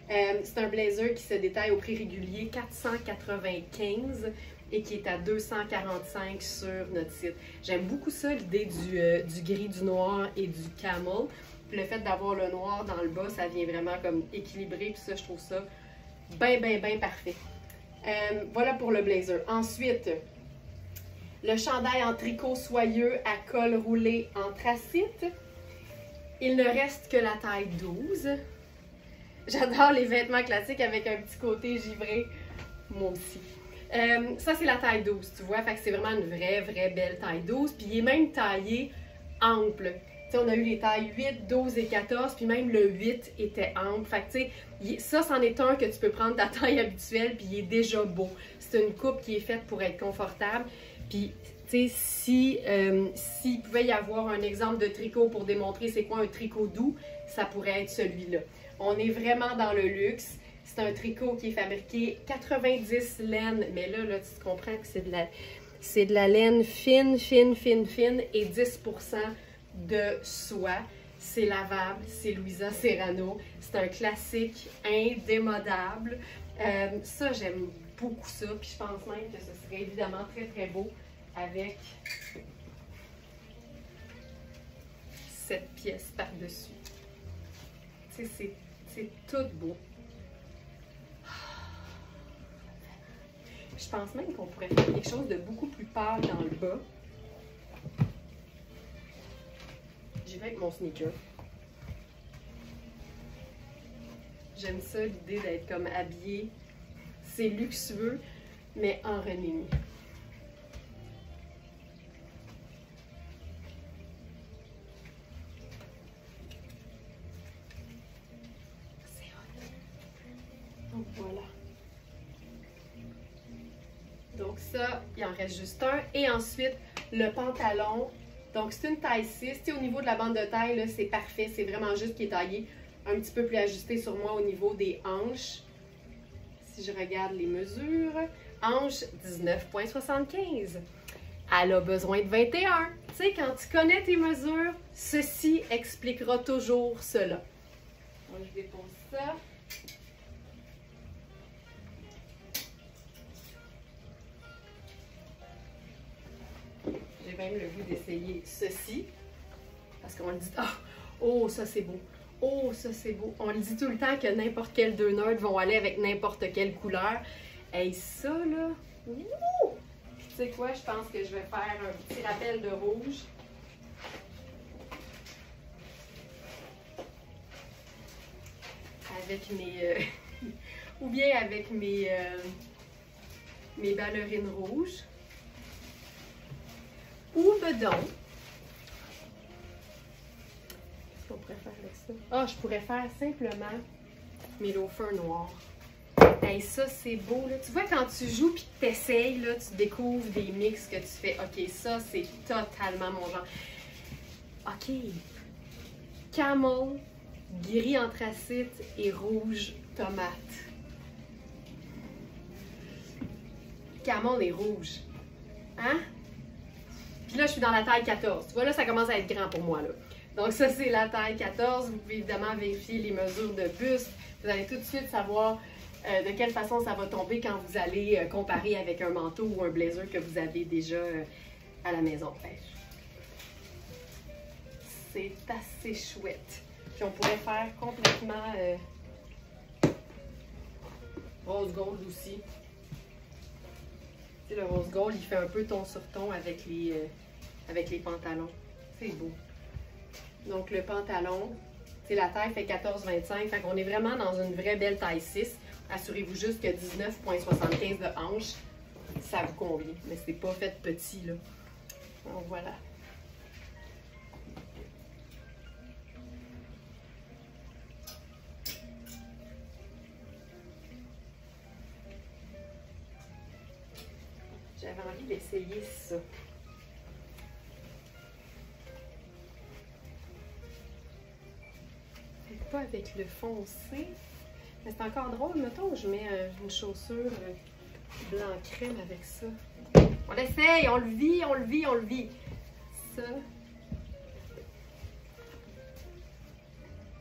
C'est un blazer qui se détaille au prix régulier 495 et qui est à 245 sur notre site. J'aime beaucoup ça, l'idée du gris, du noir et du camel. Puis le fait d'avoir le noir dans le bas, ça vient vraiment comme équilibrer. Puis ça, je trouve ça bien parfait. Voilà pour le blazer. Ensuite, le chandail en tricot soyeux à col roulé anthracite. Il ne reste que la taille 12. J'adore les vêtements classiques avec un petit côté givré. Moi aussi. Ça, c'est la taille 12, tu vois. Fait que c'est vraiment une vraie belle taille 12. Puis il est même taillé ample. Tu sais, on a eu les tailles 8, 12 et 14, puis même le 8 était ample. Fait que tu sais, ça, c'en est un que tu peux prendre ta taille habituelle, puis il est déjà beau. C'est une coupe qui est faite pour être confortable. Puis, tu sais, s'il pouvait y avoir un exemple de tricot pour démontrer c'est quoi un tricot doux, ça pourrait être celui-là. On est vraiment dans le luxe. C'est un tricot qui est fabriqué 90 laines, mais là tu comprends que c'est de la laine fine et 10% de soie. C'est lavable, c'est Louisa Serrano. C'est un classique indémodable. Ça, j'aime beaucoup ça. Puis je pense même que ce serait évidemment très beau avec cette pièce par-dessus. Tu sais, c'est tout beau. Je pense même qu'on pourrait faire quelque chose de beaucoup plus pâle dans le bas. J'y vais avec mon sneaker. J'aime ça, l'idée d'être comme habillée. C'est luxueux, mais en renégné. C'est hot. Donc voilà. Donc ça, il en reste juste un. Et ensuite, le pantalon. Donc c'est une taille 6. T'sais, au niveau de la bande de taille, c'est parfait. C'est vraiment juste qu'il est taillé un petit peu plus ajusté sur moi au niveau des hanches. Si je regarde les mesures, hanches 19,75. Elle a besoin de 21. Tu sais, quand tu connais tes mesures, ceci expliquera toujours cela. Donc je dépose ça. J'ai même le goût d'essayer ceci. Parce qu'on le dit, oh, ça c'est beau. Oh, ça c'est beau. On le dit tout le temps que n'importe quels deux nerds vont aller avec n'importe quelle couleur. Et ça là, ouh! Puis tu sais quoi, je pense que je vais faire un petit rappel de rouge. Avec mes... ou bien avec mes ballerines rouges. Ou bedon. Qu'est-ce qu'on pourrait faire avec ça? Ah, je pourrais faire simplement mes loafers noirs. Hey, ça, c'est beau, là. Tu vois, quand tu joues et que tu essayes, là, tu découvres des mix que tu fais. OK, ça, c'est totalement mon genre. OK. Camel, gris anthracite et rouge tomate. Camel et rouge. Hein? Puis là, je suis dans la taille 14. Tu vois, là, ça commence à être grand pour moi, là. Donc ça, c'est la taille 14. Vous pouvez évidemment vérifier les mesures de buste. Vous allez tout de suite savoir de quelle façon ça va tomber quand vous allez comparer avec un manteau ou un blazer que vous avez déjà à la maison de pêche. C'est assez chouette. Puis on pourrait faire complètement rose gold aussi. Tu sais, le rose gold, il fait un peu ton sur ton avec les pantalons. C'est beau. Donc le pantalon, tu sais, la taille fait 14,25. Fait qu'on est vraiment dans une vraie belle taille 6. Assurez-vous juste que 19,75 de hanche, ça vous convient. Mais c'est pas fait petit, là. Donc voilà. J'avais envie d'essayer ça. Pas avec le foncé. Mais c'est encore drôle, mettons, je mets une chaussure blanc crème avec ça. On l'essaye, on le vit, on le vit, on le vit. Ça.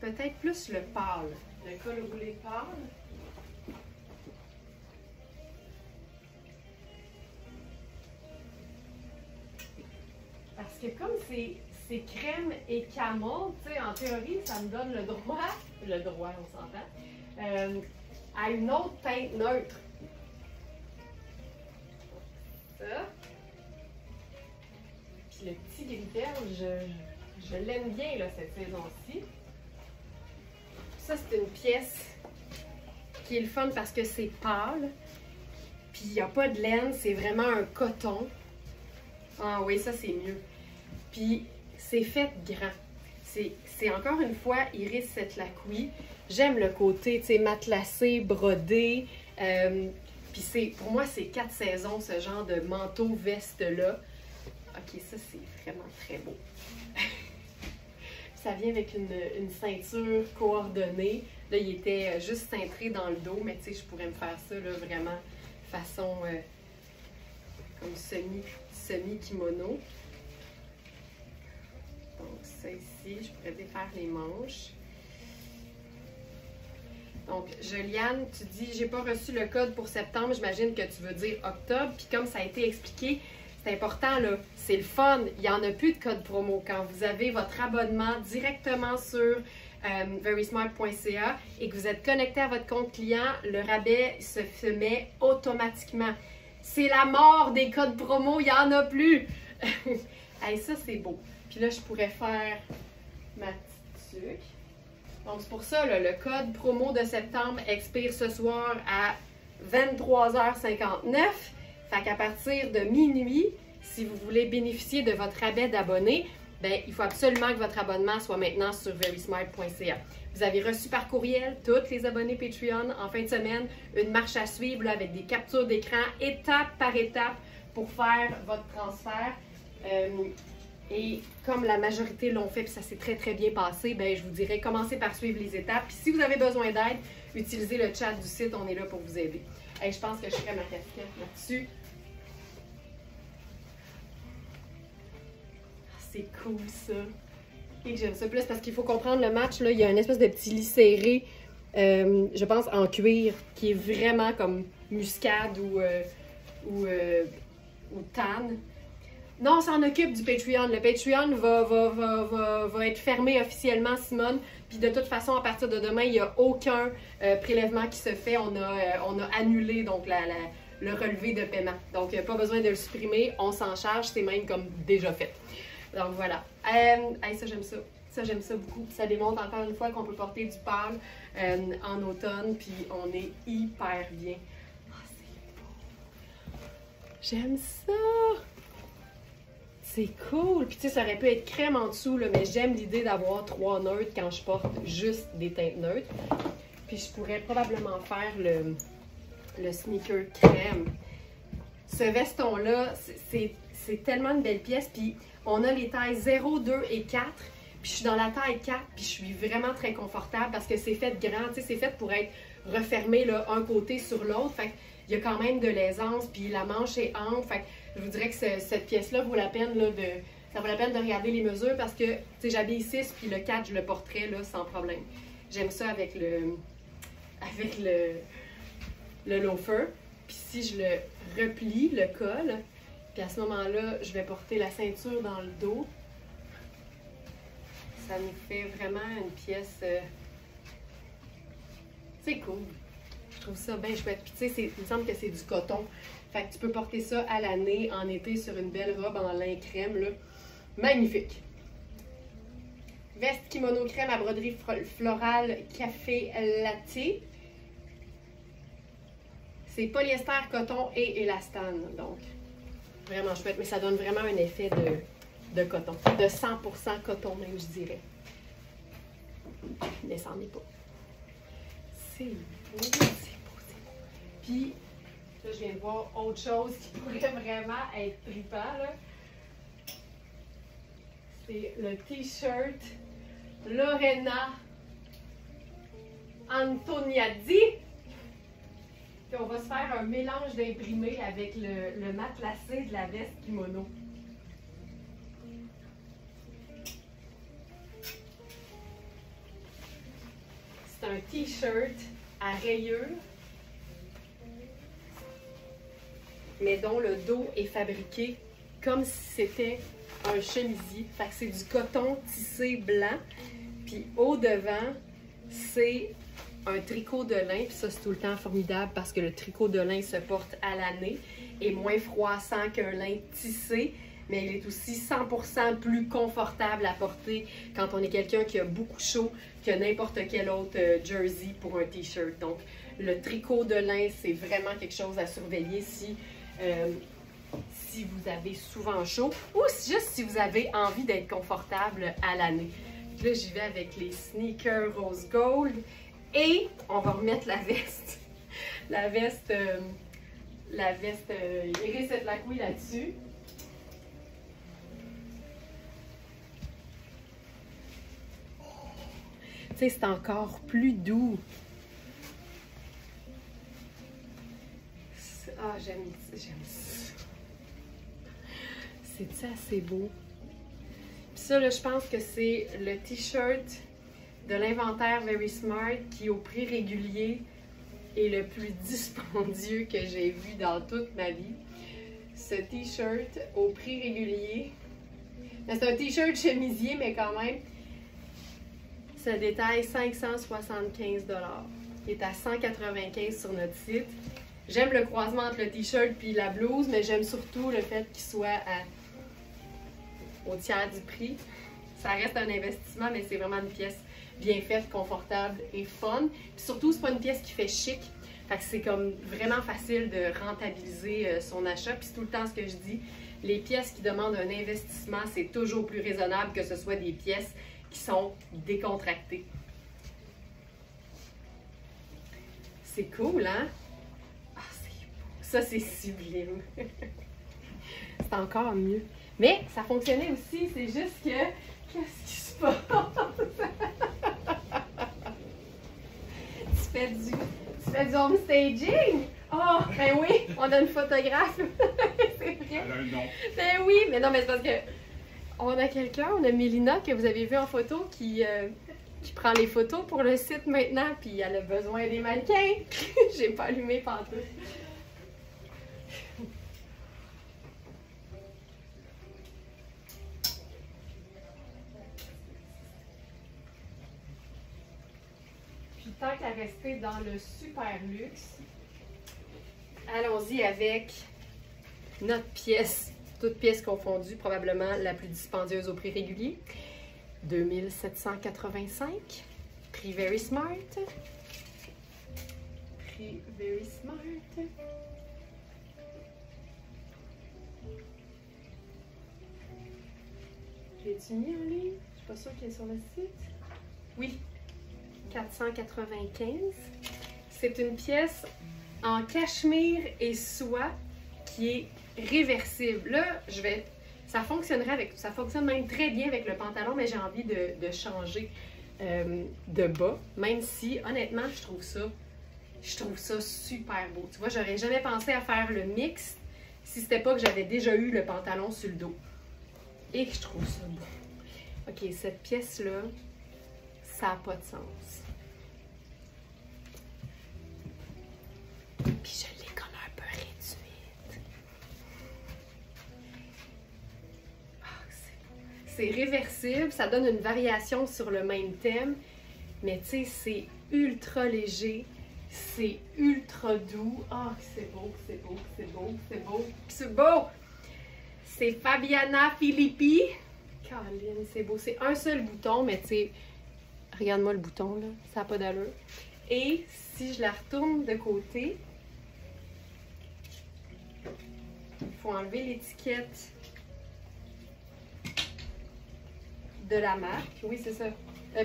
Peut-être plus le pâle. Le col roulé pâle. Parce que comme c'est crème et camel, tu sais, en théorie, ça me donne le droit, on s'entend, à une autre teinte neutre. Ça. Puis le petit gris-perle, je l'aime bien, là, cette saison-ci. Ça, c'est une pièce qui est le fun parce que c'est pâle. Puis il n'y a pas de laine, c'est vraiment un coton. Ah oui, ça, c'est mieux. Puis c'est fait grand. C'est encore une fois Iris Setlacqui. J'aime le côté, tu sais, matelassé, brodé. Puis pour moi, c'est 4 saisons, ce genre de manteau-veste-là. Ok, ça, c'est vraiment très beau. Ça vient avec une ceinture coordonnée. Là, il était juste cintré dans le dos, mais tu sais, je pourrais me faire ça, là, vraiment, façon comme semi-kimono. Donc, ça ici, je pourrais défaire les manches. Donc, Juliane, tu dis, j'ai pas reçu le code pour septembre, j'imagine que tu veux dire octobre. Puis comme ça a été expliqué, c'est important, là, c'est le fun. Il n'y en a plus de code promo. Quand vous avez votre abonnement directement sur verysmart.ca et que vous êtes connecté à votre compte client, le rabais se met automatiquement. C'est la mort des codes promo, il n'y en a plus. Hey, ça, c'est beau. Puis là, je pourrais faire ma petite tuque. Donc, c'est pour ça, là, le code promo de septembre expire ce soir à 23h59. Fait qu'à partir de minuit, si vous voulez bénéficier de votre rabais d'abonné, ben, il faut absolument que votre abonnement soit maintenant sur verysmart.ca. Vous avez reçu par courriel, tous les abonnés Patreon, en fin de semaine, une marche à suivre là, avec des captures d'écran, étape par étape, pour faire votre transfert. Et comme la majorité l'ont fait, puis ça s'est très très bien passé, ben, je vous dirais, commencez par suivre les étapes. Puis si vous avez besoin d'aide, utilisez le chat du site, on est là pour vous aider. Hey, je pense que je ferai ma casquette là-dessus. C'est cool ça. Et j'aime ça plus parce qu'il faut comprendre le match, là, il y a une espèce de petit lit serré, je pense en cuir, qui est vraiment comme muscade ou tan. Non, on s'en occupe du Patreon. Le Patreon va être fermé officiellement, Simone. Puis de toute façon, à partir de demain, il n'y a aucun prélèvement qui se fait. On a annulé donc le relevé de paiement. Donc, pas besoin de le supprimer. On s'en charge. C'est même comme déjà fait. Donc, voilà. Hey, ça, j'aime ça. Ça, j'aime ça beaucoup. Ça démontre encore une fois qu'on peut porter du pâle en automne. Puis, on est hyper bien. Oh, c'est beau. J'aime ça. C'est cool! Puis tu sais, ça aurait pu être crème en dessous, là, mais j'aime l'idée d'avoir 3 neutres quand je porte juste des teintes neutres. Puis je pourrais probablement faire le sneaker crème. Ce veston-là, c'est tellement une belle pièce. Puis on a les tailles 0, 2 et 4. Puis je suis dans la taille 4, puis je suis vraiment très confortable parce que c'est fait grand. Tu sais, c'est fait pour être refermé là, un côté sur l'autre. Fait qu'il y a quand même de l'aisance, puis la manche est ample. Fait que je vous dirais que cette pièce-là vaut la peine là, ça vaut la peine de regarder les mesures parce que j'habille 6 puis le 4, je le porterais là, sans problème. J'aime ça avec le loafer. Puis si je le replie, le col, Puis à ce moment-là, je vais porter la ceinture dans le dos. Ça nous fait vraiment une pièce... c'est cool. Je trouve ça bien chouette. Puis tu sais, il me semble que c'est du coton. Fait que tu peux porter ça à l'année, en été, sur une belle robe en lin crème, là. Magnifique! Veste kimono crème à broderie florale café latte. C'est polyester, coton et élastane. Donc, vraiment chouette. Mais ça donne vraiment un effet de coton. De 100% coton même, je dirais. Mais ça n'en est pas. C'est beau, c'est beau, c'est beau. Puis, là, je viens de voir autre chose qui pourrait vraiment être trippant, là. C'est le t-shirt Lorena Antoniadi. Puis on va se faire un mélange d'imprimé avec le matelassé de la veste kimono. C'est un t-shirt à rayures, mais dont le dos est fabriqué comme si c'était un chemisier. Fait que c'est du coton tissé blanc. Puis au devant, c'est un tricot de lin. Puis ça, c'est tout le temps formidable parce que le tricot de lin se porte à l'année, est moins froissant qu'un lin tissé, mais il est aussi 100% plus confortable à porter quand on est quelqu'un qui a beaucoup chaud que n'importe quel autre jersey pour un t-shirt. Donc, le tricot de lin, c'est vraiment quelque chose à surveiller si vous avez souvent chaud ou juste si vous avez envie d'être confortable à l'année. Là, j'y vais avec les sneakers rose gold et on va remettre la veste. La veste Iris et Lacoui là-dessus. Tu sais, c'est encore plus doux. Ah, j'aime ça. C'est assez beau. Puis ça, là, je pense que c'est le t-shirt de l'inventaire Very Smart qui, au prix régulier, est le plus dispendieux que j'ai vu dans toute ma vie. Ce t-shirt au prix régulier. C'est un t-shirt chemisier, mais quand même, ça détaille 575 $. Il est à 195 sur notre site. J'aime le croisement entre le t-shirt et la blouse, mais j'aime surtout le fait qu'il soit au tiers du prix. Ça reste un investissement, mais c'est vraiment une pièce bien faite, confortable et fun. Puis surtout, c'est pas une pièce qui fait chic. Fait que c'est comme vraiment facile de rentabiliser son achat. Puis c'est tout le temps ce que je dis. Les pièces qui demandent un investissement, c'est toujours plus raisonnable que ce soit des pièces qui sont décontractées. C'est cool, hein? Ah, c'est beau. Ça, c'est sublime. C'est encore mieux. Mais ça fonctionnait aussi, c'est juste que... Qu'est-ce qui se passe? Tu fais du home staging? Oh, ben oui, on a une photographe. C'est vrai. Elle a un nom. Ben oui, mais non, mais c'est parce que on a quelqu'un, on a Mélina que vous avez vu en photo qui prend les photos pour le site maintenant, puis elle a besoin des mannequins. J'ai pas allumé pantoute. Puis tant qu'à rester dans le super luxe, allons-y avec notre pièce, toute pièce confondue, probablement la plus dispendieuse au prix régulier. 2785, prix Very Smart. Prix Very Smart. L'ai-tu mis en ligne? Je suis pas sûre qu'il est sur le site. Oui, 495. C'est une pièce en cachemire et soie qui est réversible. Là, ça fonctionnerait avec, ça fonctionne même très bien avec le pantalon, mais j'ai envie de changer de bas, même si, honnêtement, je trouve ça super beau. Tu vois, j'aurais jamais pensé à faire le mix si c'était pas que j'avais déjà eu le pantalon sur le dos. Et que je trouve ça beau. OK, cette pièce-là, ça n'a pas de sens. Puis je l'ai comme un peu réduite. c'est réversible, ça donne une variation sur le même thème, mais tu sais, c'est ultra léger, c'est ultra doux. Ah, c'est beau, c'est beau, c'est beau, c'est beau, c'est beau! C'est Fabiana Filippi. Caroline, c'est beau. C'est un seul bouton, mais tu sais, regarde-moi le bouton, là, ça n'a pas d'allure. Et si je la retourne de côté, il faut enlever l'étiquette de la marque. Oui, c'est ça.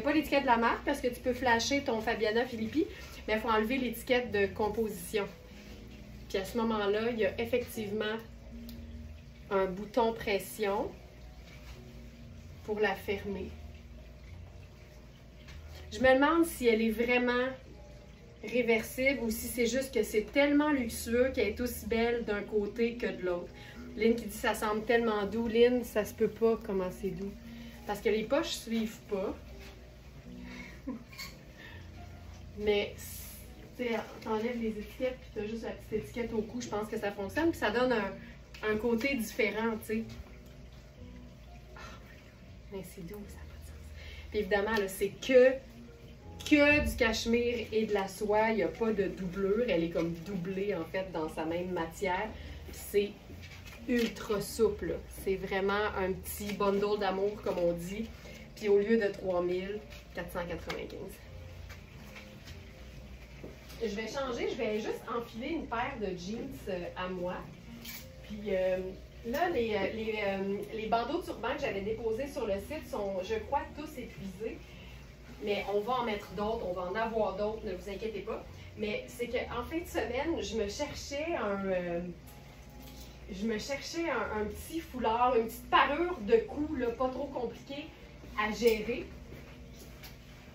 Pas l'étiquette de la marque parce que tu peux flasher ton Fabiana Filippi, mais il faut enlever l'étiquette de composition. Puis à ce moment-là, il y a effectivement un bouton pression pour la fermer. Je me demande si elle est vraiment réversible ou si c'est juste que c'est tellement luxueux qu'elle est aussi belle d'un côté que de l'autre. Lynn qui dit ça semble tellement doux. Lynn, ça se peut pas comment c'est doux. Parce que les poches suivent pas. Mais tu sais, t'enlèves les étiquettes puis t'as juste la petite étiquette au cou, je pense que ça fonctionne. Puis ça donne un côté différent, tu sais. Oh, mais c'est doux, ça n'a pas de sens. Puis évidemment, là, c'est que du cachemire et de la soie. Il n'y a pas de doublure. Elle est comme doublée, en fait, dans sa même matière. C'est ultra souple. C'est vraiment un petit bundle d'amour, comme on dit. Puis au lieu de 3495. Je vais changer. Je vais juste enfiler une paire de jeans à moi. Puis là, les bandeaux de turban que j'avais déposés sur le site sont, je crois, tous épuisés. Mais on va en mettre d'autres, on va en avoir d'autres, ne vous inquiétez pas. Mais c'est qu'en fin de semaine, je me cherchais un petit foulard, une petite parure de cou, là, pas trop compliquée à gérer.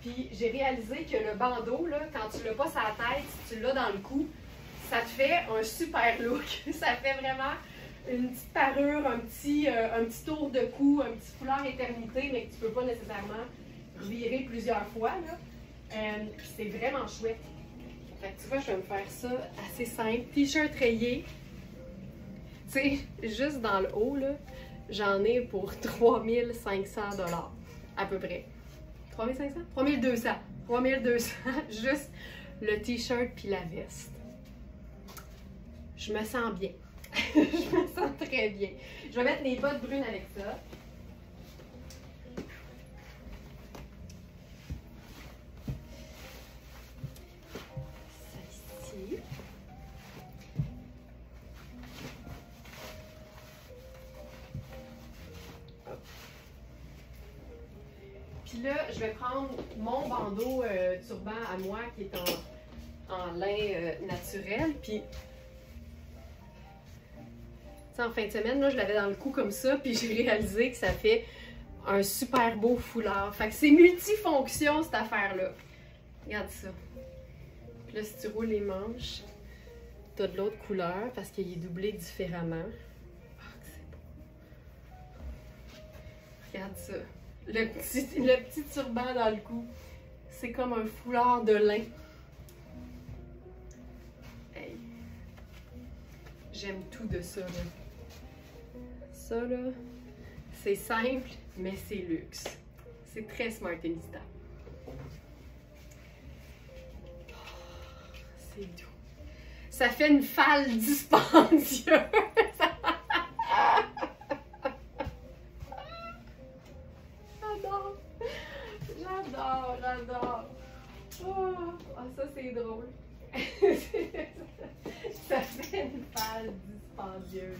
Puis j'ai réalisé que le bandeau, là, quand tu l'as pas sur la tête, si tu l'as dans le cou, ça te fait un super look. Ça fait vraiment une petite parure, un petit tour de cou, un petit foulard éternité, mais que tu peux pas nécessairement revirer plusieurs fois. C'est vraiment chouette. Fait que tu vois, je vais me faire ça assez simple. T-shirt rayé. Tu sais, juste dans le haut, là, j'en ai pour 3500 $ à peu près. 3500? 3200. 3200. Juste le t-shirt puis la veste. Je me sens bien. Je me sens très bien. Je vais mettre les bottes brunes avec ça. Puis là, je vais prendre mon bandeau turban à moi qui est en lin naturel. Puis, en fin de semaine, là, je l'avais dans le cou comme ça. Puis j'ai réalisé que ça fait un super beau foulard. Fait que c'est multifonction cette affaire-là. Regarde ça. Puis là, si tu roules les manches, tu as de l'autre couleur parce qu'il est doublé différemment. Ah, que c'est beau. Regarde ça. Le petit turban dans le cou. C'est comme un foulard de lin. Hey. J'aime tout de ça, là. Ça, là, c'est simple, mais c'est luxe. C'est très Smartista. Oh, c'est doux. Ça fait une falle dispendieuse. J'adore. Oh, ça c'est drôle. Ça fait une falle dispendieuse.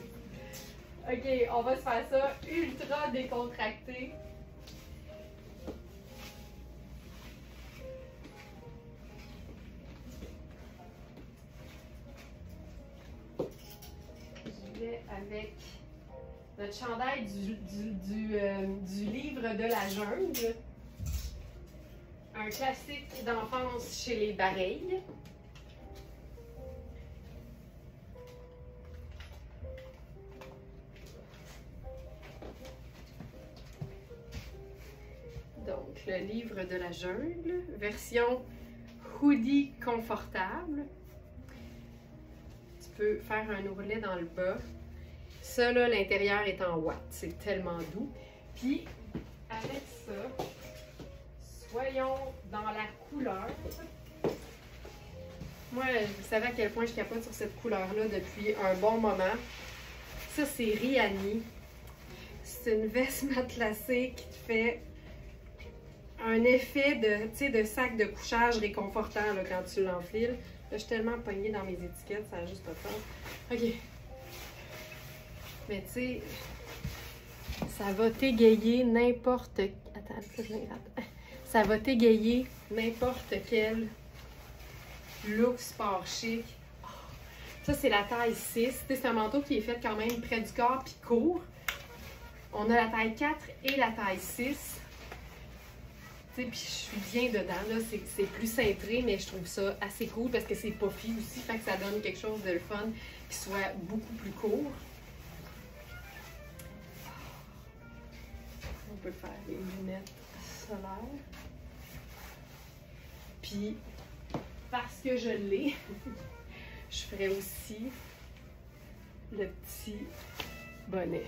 Ok, on va se faire ça ultra décontracté. Je vais avec notre chandail du livre de la jungle. Un classique d'enfance chez les Bareilles. Donc, le livre de la jungle, version hoodie confortable. Tu peux faire un ourlet dans le bas. Ça, là, l'intérieur est en ouate. C'est tellement doux. Puis, avec ça, soyons dans la couleur. Moi, vous savez à quel point je capote sur cette couleur-là depuis un bon moment. Ça, c'est Rihanni. C'est une veste matelassée qui te fait un effet de sac de couchage réconfortant là, quand tu l'enfiles. Là, je suis tellement pognée dans mes étiquettes, ça n'a juste pas de sens. OK. Mais tu sais, ça va t'égayer n'importe... Attends, ça, je m'égratte. Ça va t'égayer n'importe quel look sport chic. Oh, ça, c'est la taille 6. C'est un manteau qui est fait quand même près du corps puis court. On a la taille 4 et la taille 6. Puis je suis bien dedans. C'est plus cintré, mais je trouve ça assez cool parce que c'est puffy aussi. Fait que ça donne quelque chose de le fun qui soit beaucoup plus court. On peut faire les lunettes solaires. Puis, parce que je l'ai, je ferai aussi le petit bonnet.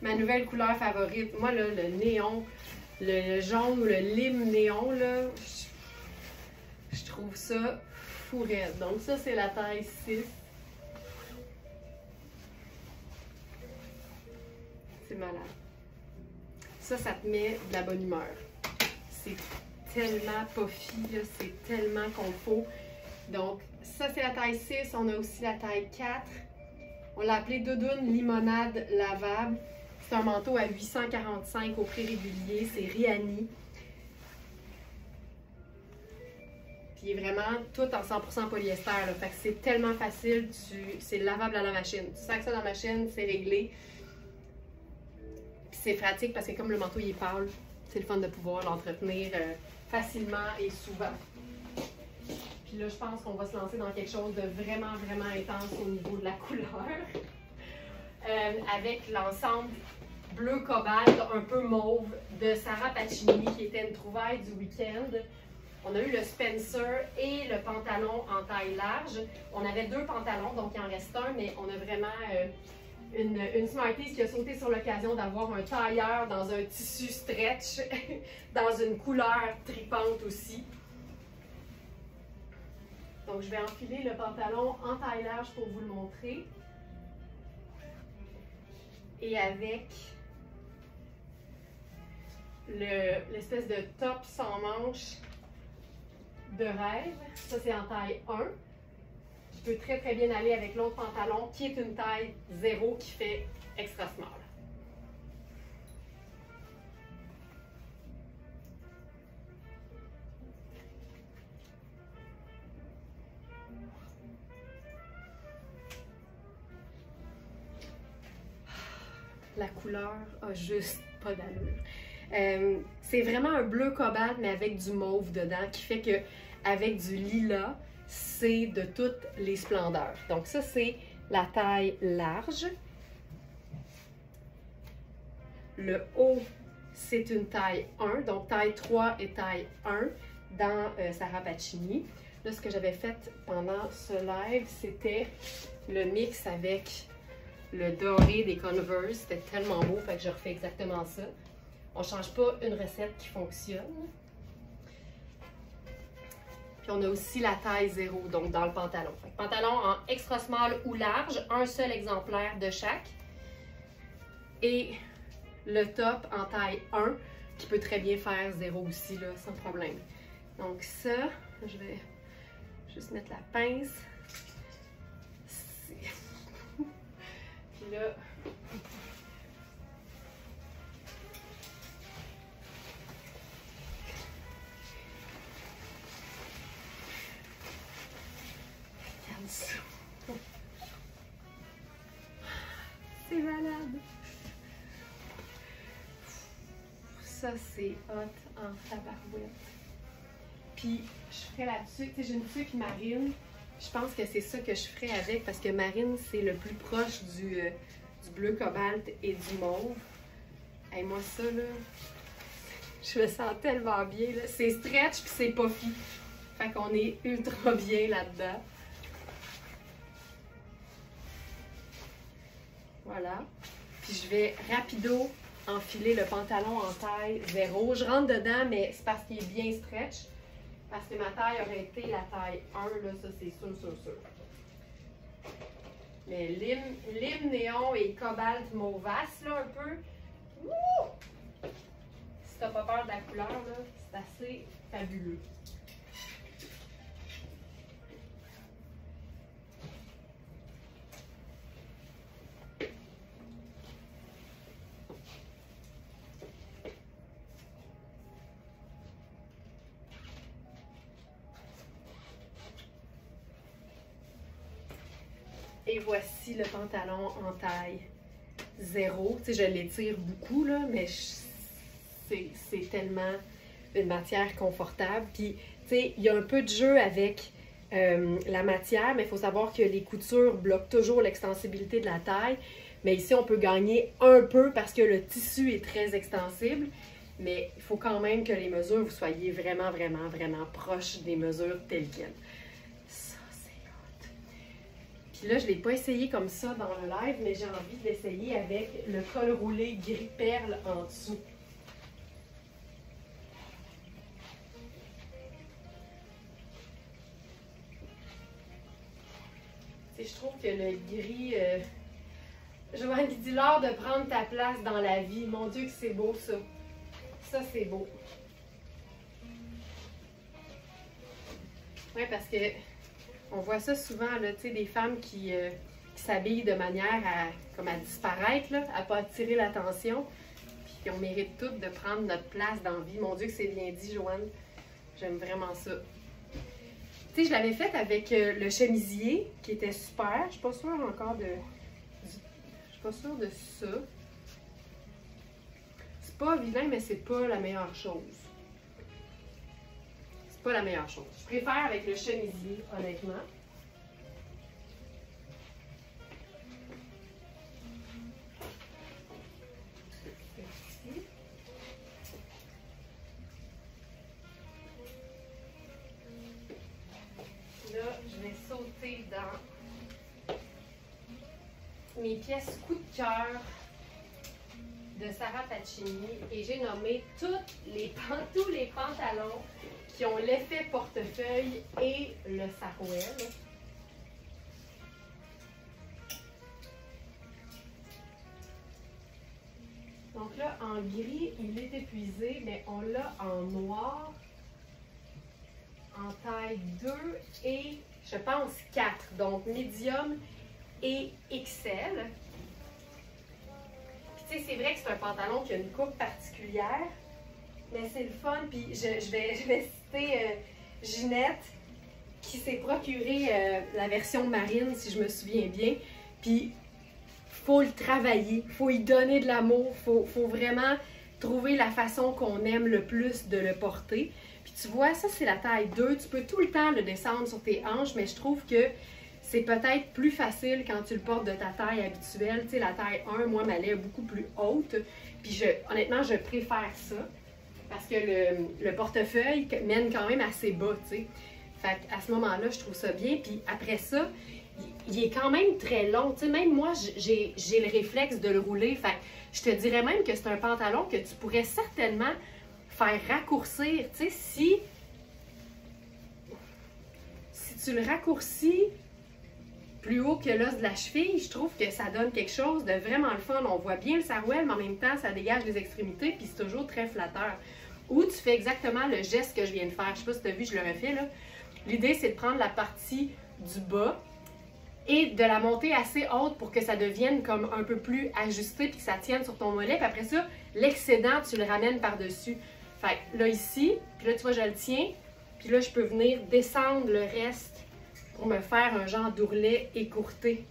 Ma nouvelle couleur favorite, moi là, le néon, le jaune ou le lime néon, là, je trouve ça fou raide. Donc ça, c'est la taille 6. C'est malade. Ça te met de la bonne humeur. C'est tellement puffy, c'est tellement confort. Donc ça, c'est la taille 6. On a aussi la taille 4. On l'a appelé doudoune limonade lavable. C'est un manteau à 845 au prix régulier. C'est Rihanni. Puis il est vraiment tout en 100% polyester. Là. Fait que c'est tellement facile. C'est lavable à la machine. Tu sacs ça dans la machine, c'est réglé. Puis c'est pratique parce que comme le manteau il est pâle, c'est le fun de pouvoir l'entretenir facilement et souvent. Puis là, je pense qu'on va se lancer dans quelque chose de vraiment, vraiment intense au niveau de la couleur. Avec l'ensemble bleu cobalt, un peu mauve, de Sarah Pacini, qui était une trouvaille du week-end. On a eu le Spencer et le pantalon en taille large. On avait 2 pantalons, donc il en reste un, mais on a vraiment une Smarties qui a sauté sur l'occasion d'avoir un tailleur dans un tissu stretch, dans une couleur tripante aussi. Donc je vais enfiler le pantalon en taille large pour vous le montrer. Et avec l'espèce de top sans manche de rêve. Ça, c'est en taille 1. Je peux très très bien aller avec l'autre pantalon qui est une taille 0 qui fait extra small. La couleur a juste pas d'allure. C'est vraiment un bleu cobalt, mais avec du mauve dedans, qui fait que avec du lilas, c'est de toutes les splendeurs. Donc ça, c'est la taille large. Le haut, c'est une taille 1, donc taille 3 et taille 1 dans Sarah Pacini. Là, ce que j'avais fait pendant ce live, c'était le mix avec le doré des Converse. C'était tellement beau, fait que je refais exactement ça. On ne change pas une recette qui fonctionne. Puis on a aussi la taille 0, donc dans le pantalon. Fait que pantalon en extra small ou large, un seul exemplaire de chaque. Et le top en taille 1, qui peut très bien faire 0 aussi, là, sans problème. Donc ça, je vais juste mettre la pince. Puis là, regarde ça. C'est malade. Ça, c'est hot en tabarouette. Puis, je ferais là-dessus, tu sais, j'ai une tuque marine. Je pense que c'est ça que je ferais avec parce que marine, c'est le plus proche du bleu cobalt et du mauve. Et moi, ça, là, je me sens tellement bien. C'est stretch puis c'est puffy. Fait qu'on est ultra bien là-dedans. Voilà. Puis je vais rapido enfiler le pantalon en taille 0. Je rentre dedans, mais c'est parce qu'il est bien stretch. Parce que ma taille aurait été la taille 1, là, ça c'est sûr. Mais lime néon et cobalt mauvasse, là, un peu. Wouh! Si t'as pas peur de la couleur, là, c'est assez fabuleux. Et voici le pantalon en taille 0. Tu sais, je l'étire beaucoup, là, mais c'est tellement une matière confortable. Puis, tu sais, il y a un peu de jeu avec la matière, mais il faut savoir que les coutures bloquent toujours l'extensibilité de la taille. Mais ici, on peut gagner un peu parce que le tissu est très extensible. Mais il faut quand même que les mesures, vous soyez vraiment proches des mesures telles quelles. Puis là, je ne l'ai pas essayé comme ça dans le live, mais j'ai envie de l'essayer avec le col roulé gris perle en dessous. Tu sais, je trouve que le gris... Joanne qui dit l'art de prendre ta place dans la vie. Mon Dieu que c'est beau ça. Ça, c'est beau. Oui, parce que... On voit ça souvent, là, tu sais, des femmes qui s'habillent de manière à disparaître, là, à ne pas attirer l'attention, puis on mérite toutes de prendre notre place dans la vie. Mon Dieu que c'est bien dit, Joanne. J'aime vraiment ça. Tu sais, je l'avais faite avec le chemisier, qui était super. Je suis pas sûre encore de... Je suis pas sûre de ça. C'est pas vilain, mais c'est pas la meilleure chose. Pas la meilleure chose. Je préfère avec le chemisier, honnêtement. Ici. Là, je vais sauter dans mes pièces coup de cœur de Sarah Pacini et j'ai nommé tous les pantalons qui ont l'effet portefeuille et le sarouel. Donc là, en gris, il est épuisé, mais on l'a en noir, en taille 2 et, je pense, 4. Donc, médium et XL. Puis, tu sais, c'est vrai que c'est un pantalon qui a une coupe particulière. Mais c'est le fun, puis je vais citer Ginette qui s'est procuré la version marine, si je me souviens bien. Puis, il faut le travailler, il faut y donner de l'amour, il faut vraiment trouver la façon qu'on aime le plus de le porter. Puis tu vois, ça c'est la taille 2, tu peux tout le temps le descendre sur tes hanches, mais je trouve que c'est peut-être plus facile quand tu le portes de ta taille habituelle. Tu sais, la taille 1, moi, ma laie est beaucoup plus haute, puis honnêtement, je préfère ça. Parce que le portefeuille mène quand même assez bas, tu sais. Fait qu'à ce moment-là, je trouve ça bien. Puis après ça, il est quand même très long. Tu sais, même moi, j'ai le réflexe de le rouler. Fait que je te dirais même que c'est un pantalon que tu pourrais certainement faire raccourcir. Tu sais, si tu le raccourcis plus haut que l'os de la cheville, je trouve que ça donne quelque chose de vraiment le fun. On voit bien le sarouel, mais en même temps, ça dégage les extrémités, puis c'est toujours très flatteur. Ou tu fais exactement le geste que je viens de faire. Je sais pas si tu as vu, je le refais là. L'idée, c'est de prendre la partie du bas et de la monter assez haute pour que ça devienne comme un peu plus ajusté puis que ça tienne sur ton mollet. Puis après ça, l'excédent, tu le ramènes par-dessus. Fait que là, ici, puis là, tu vois, je le tiens. Puis là, je peux venir descendre le reste pour me faire un genre d'ourlet écourté.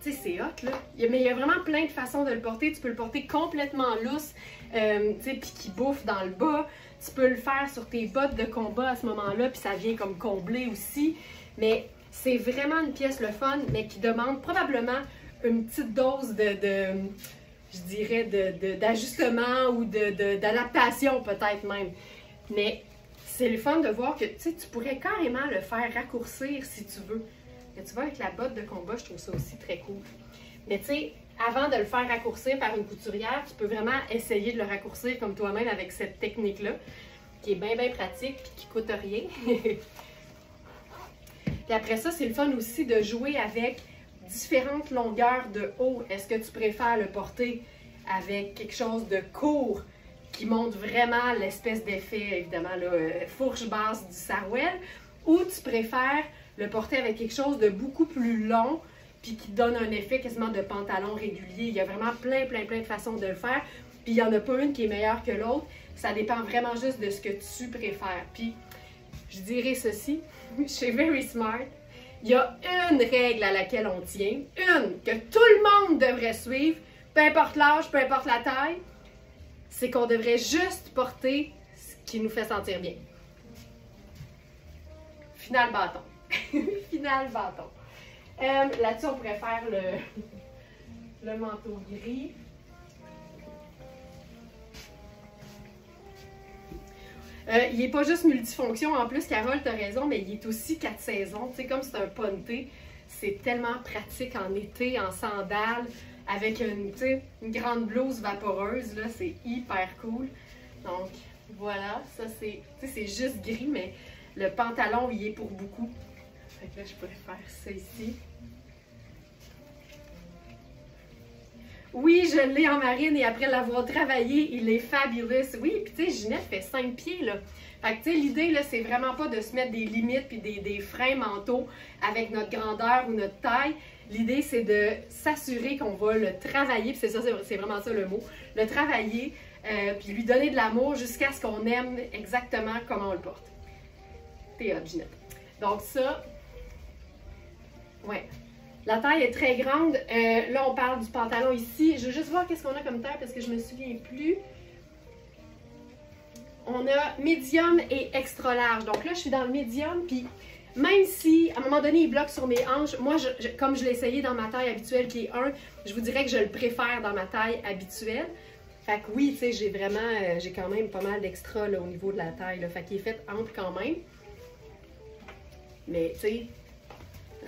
Tu sais, c'est hot, là. Mais il y a vraiment plein de façons de le porter. Tu peux le porter complètement lousse, tu sais, puis qui bouffe dans le bas. Tu peux le faire sur tes bottes de combat à ce moment-là, puis ça vient comme combler aussi. Mais c'est vraiment une pièce le fun, mais qui demande probablement une petite dose je dirais, d'ajustement ou d'adaptation peut-être même. Mais c'est le fun de voir que, tu sais, tu pourrais carrément le faire raccourcir si tu veux. Mais tu vois, avec la botte de combat, je trouve ça aussi très cool. Mais tu sais, avant de le faire raccourcir par une couturière, tu peux vraiment essayer de le raccourcir comme toi-même avec cette technique-là, qui est bien pratique et qui coûte rien. Puis après ça, c'est le fun aussi de jouer avec différentes longueurs de haut. Est-ce que tu préfères le porter avec quelque chose de court qui montre vraiment l'espèce d'effet, évidemment, là, fourche basse du sarouel, ou tu préfères le porter avec quelque chose de beaucoup plus long puis qui donne un effet quasiment de pantalon régulier. Il y a vraiment plein de façons de le faire. Puis il n'y en a pas une qui est meilleure que l'autre. Ça dépend vraiment juste de ce que tu préfères. Puis je dirais ceci, chez Very Smart, il y a une règle à laquelle on tient, une que tout le monde devrait suivre, peu importe l'âge, peu importe la taille, c'est qu'on devrait juste porter ce qui nous fait sentir bien. Final bâton. Final bâton. Là-dessus, on pourrait faire le manteau gris. Il n'est pas juste multifonction, en plus, Carole, tu as raison, mais il est aussi 4 saisons. Tu sais, comme c'est un ponté, c'est tellement pratique en été, en sandales, avec une grande blouse vaporeuse, là, c'est hyper cool. Donc, voilà, ça c'est juste gris, mais le pantalon, il est pour beaucoup. Fait que là, je pourrais faire ça ici. Oui, je l'ai en marine et après l'avoir travaillé, il est fabuleux. Oui, puis tu sais, Ginette fait 5 pieds, là. Fait que tu sais, l'idée, là, c'est vraiment pas de se mettre des limites puis des freins mentaux avec notre grandeur ou notre taille. L'idée, c'est de s'assurer qu'on va le travailler, puis c'est ça, c'est vraiment ça le mot, le travailler, puis lui donner de l'amour jusqu'à ce qu'on aime exactement comment on le porte. T'es hot, Ginette. Donc ça, ouais. La taille est très grande. Là, on parle du pantalon ici. Je veux juste voir qu'est-ce qu'on a comme taille parce que je me souviens plus. On a médium et extra large. Donc là, je suis dans le médium. Puis même si, à un moment donné, il bloque sur mes hanches, moi, comme je l'ai essayé dans ma taille habituelle qui est 1, je vous dirais que je le préfère dans ma taille habituelle. Fait que oui, tu sais, j'ai quand même pas mal d'extra au niveau de la taille. Là. Fait qu'il est fait ample quand même. Mais, tu sais,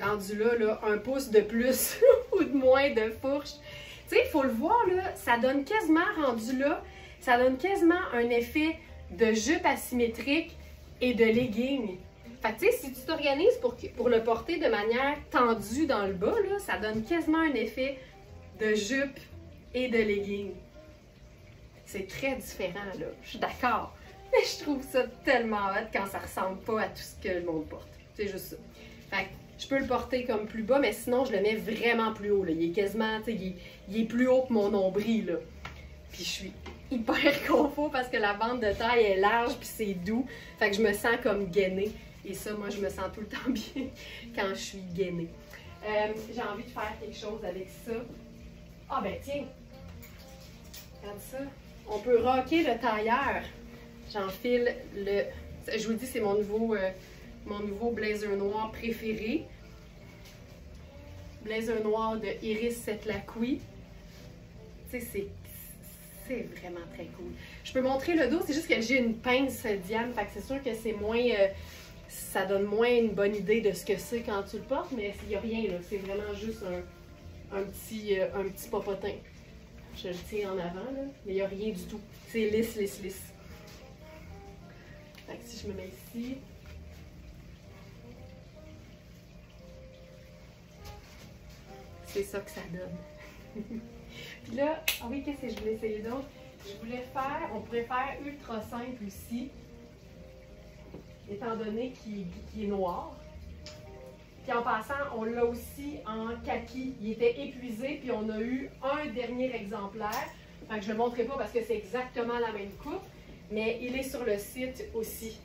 rendu là, 1 pouce de plus ou de moins de fourche. Tu sais, il faut le voir, là, ça donne quasiment, rendu là, ça donne quasiment un effet de jupe asymétrique et de legging. Fait que, tu sais, si tu t'organises pour le porter de manière tendue dans le bas, là, ça donne quasiment un effet de jupe et de legging. C'est très différent, là. Je suis d'accord. Mais je trouve ça tellement hot quand ça ressemble pas à tout ce que le monde porte. C'est juste ça. Fait que, je peux le porter comme plus bas, mais sinon, je le mets vraiment plus haut. Là. Il est quasiment, tu sais, il est plus haut que mon nombril. Là. Puis je suis hyper confort parce que la bande de taille est large puis c'est doux. Fait que je me sens comme gainée. Et ça, moi, je me sens tout le temps bien quand je suis gainée. J'ai envie de faire quelque chose avec ça. Ah ben tiens, regarde ça. On peut rocker le tailleur. J'enfile le... Je vous dis, c'est mon nouveau blazer noir préféré. Blazer noir de Iris Setlaqui. Tu sais, c'est vraiment très cool. Je peux montrer le dos, c'est juste que j'ai une pince Diane, fait que c'est sûr que c'est moins... ça donne moins une bonne idée de ce que c'est quand tu le portes, mais il n'y a rien là. C'est vraiment juste un petit popotin. Je le tiens en avant, là, mais il n'y a rien du tout. C'est lisse. Fait que si je me mets ici... C'est ça que ça donne. Puis là, ah oui, qu'est-ce que je voulais essayer d'autre? Je voulais faire, on pourrait faire ultra simple aussi, étant donné qu'il est noir. Puis en passant, on l'a aussi en kaki. Il était épuisé, puis on a eu un dernier exemplaire. Fait que je ne le montrerai pas parce que c'est exactement la même coupe, mais il est sur le site aussi.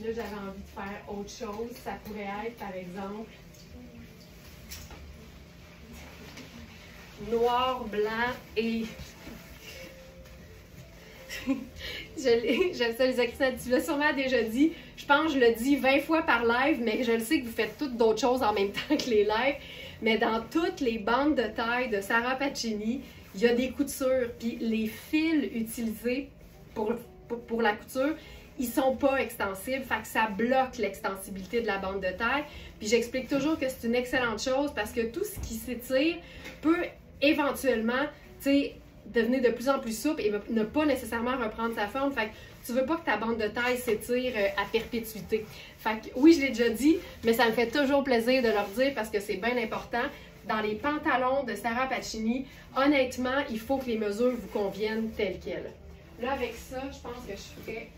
Là, j'avais envie de faire autre chose. Ça pourrait être, par exemple, noir, blanc et... J'aime ça, les accents. Tu l'as sûrement déjà dit. Je pense que je le dis 20 fois par live, mais je le sais que vous faites toutes d'autres choses en même temps que les lives. Mais dans toutes les bandes de taille de Sarah Pacini, il y a des coutures. Puis les fils utilisés pour la couture, ils sont pas extensibles, fait que ça bloque l'extensibilité de la bande de taille. Puis j'explique toujours que c'est une excellente chose parce que tout ce qui s'étire peut éventuellement, tu sais, devenir de plus en plus souple et ne pas nécessairement reprendre sa forme. Fait que tu veux pas que ta bande de taille s'étire à perpétuité. Fait que oui, je l'ai déjà dit, mais ça me fait toujours plaisir de leur dire parce que c'est bien important. Dans les pantalons de Sarah Pacini, honnêtement, il faut que les mesures vous conviennent telles quelles. Là, avec ça, je pense que je ferais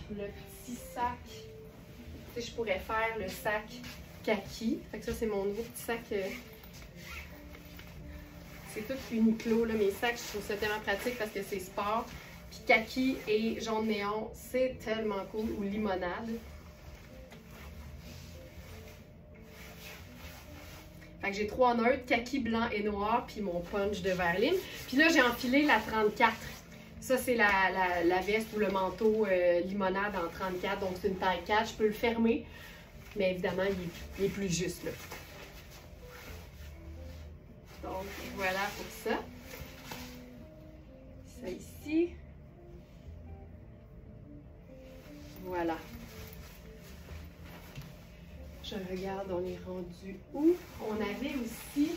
le petit sac. Tu sais, je pourrais faire le sac kaki. Fait que ça, c'est mon nouveau petit sac. C'est tout Uniqlo, là, mes sacs. Je trouve ça tellement pratique parce que c'est sport. Puis kaki et jaune néon, c'est tellement cool. Ou limonade. Fait que j'ai 3 neutres, kaki, blanc et noir, puis mon punch de verline. Puis là, j'ai enfilé la 34. Ça, c'est la veste ou le manteau limonade en 34. Donc, c'est une taille 4. Je peux le fermer, mais évidemment, il est plus juste, là. Donc, voilà pour ça. Ça ici. Voilà. Je regarde, on est rendu où? On avait aussi,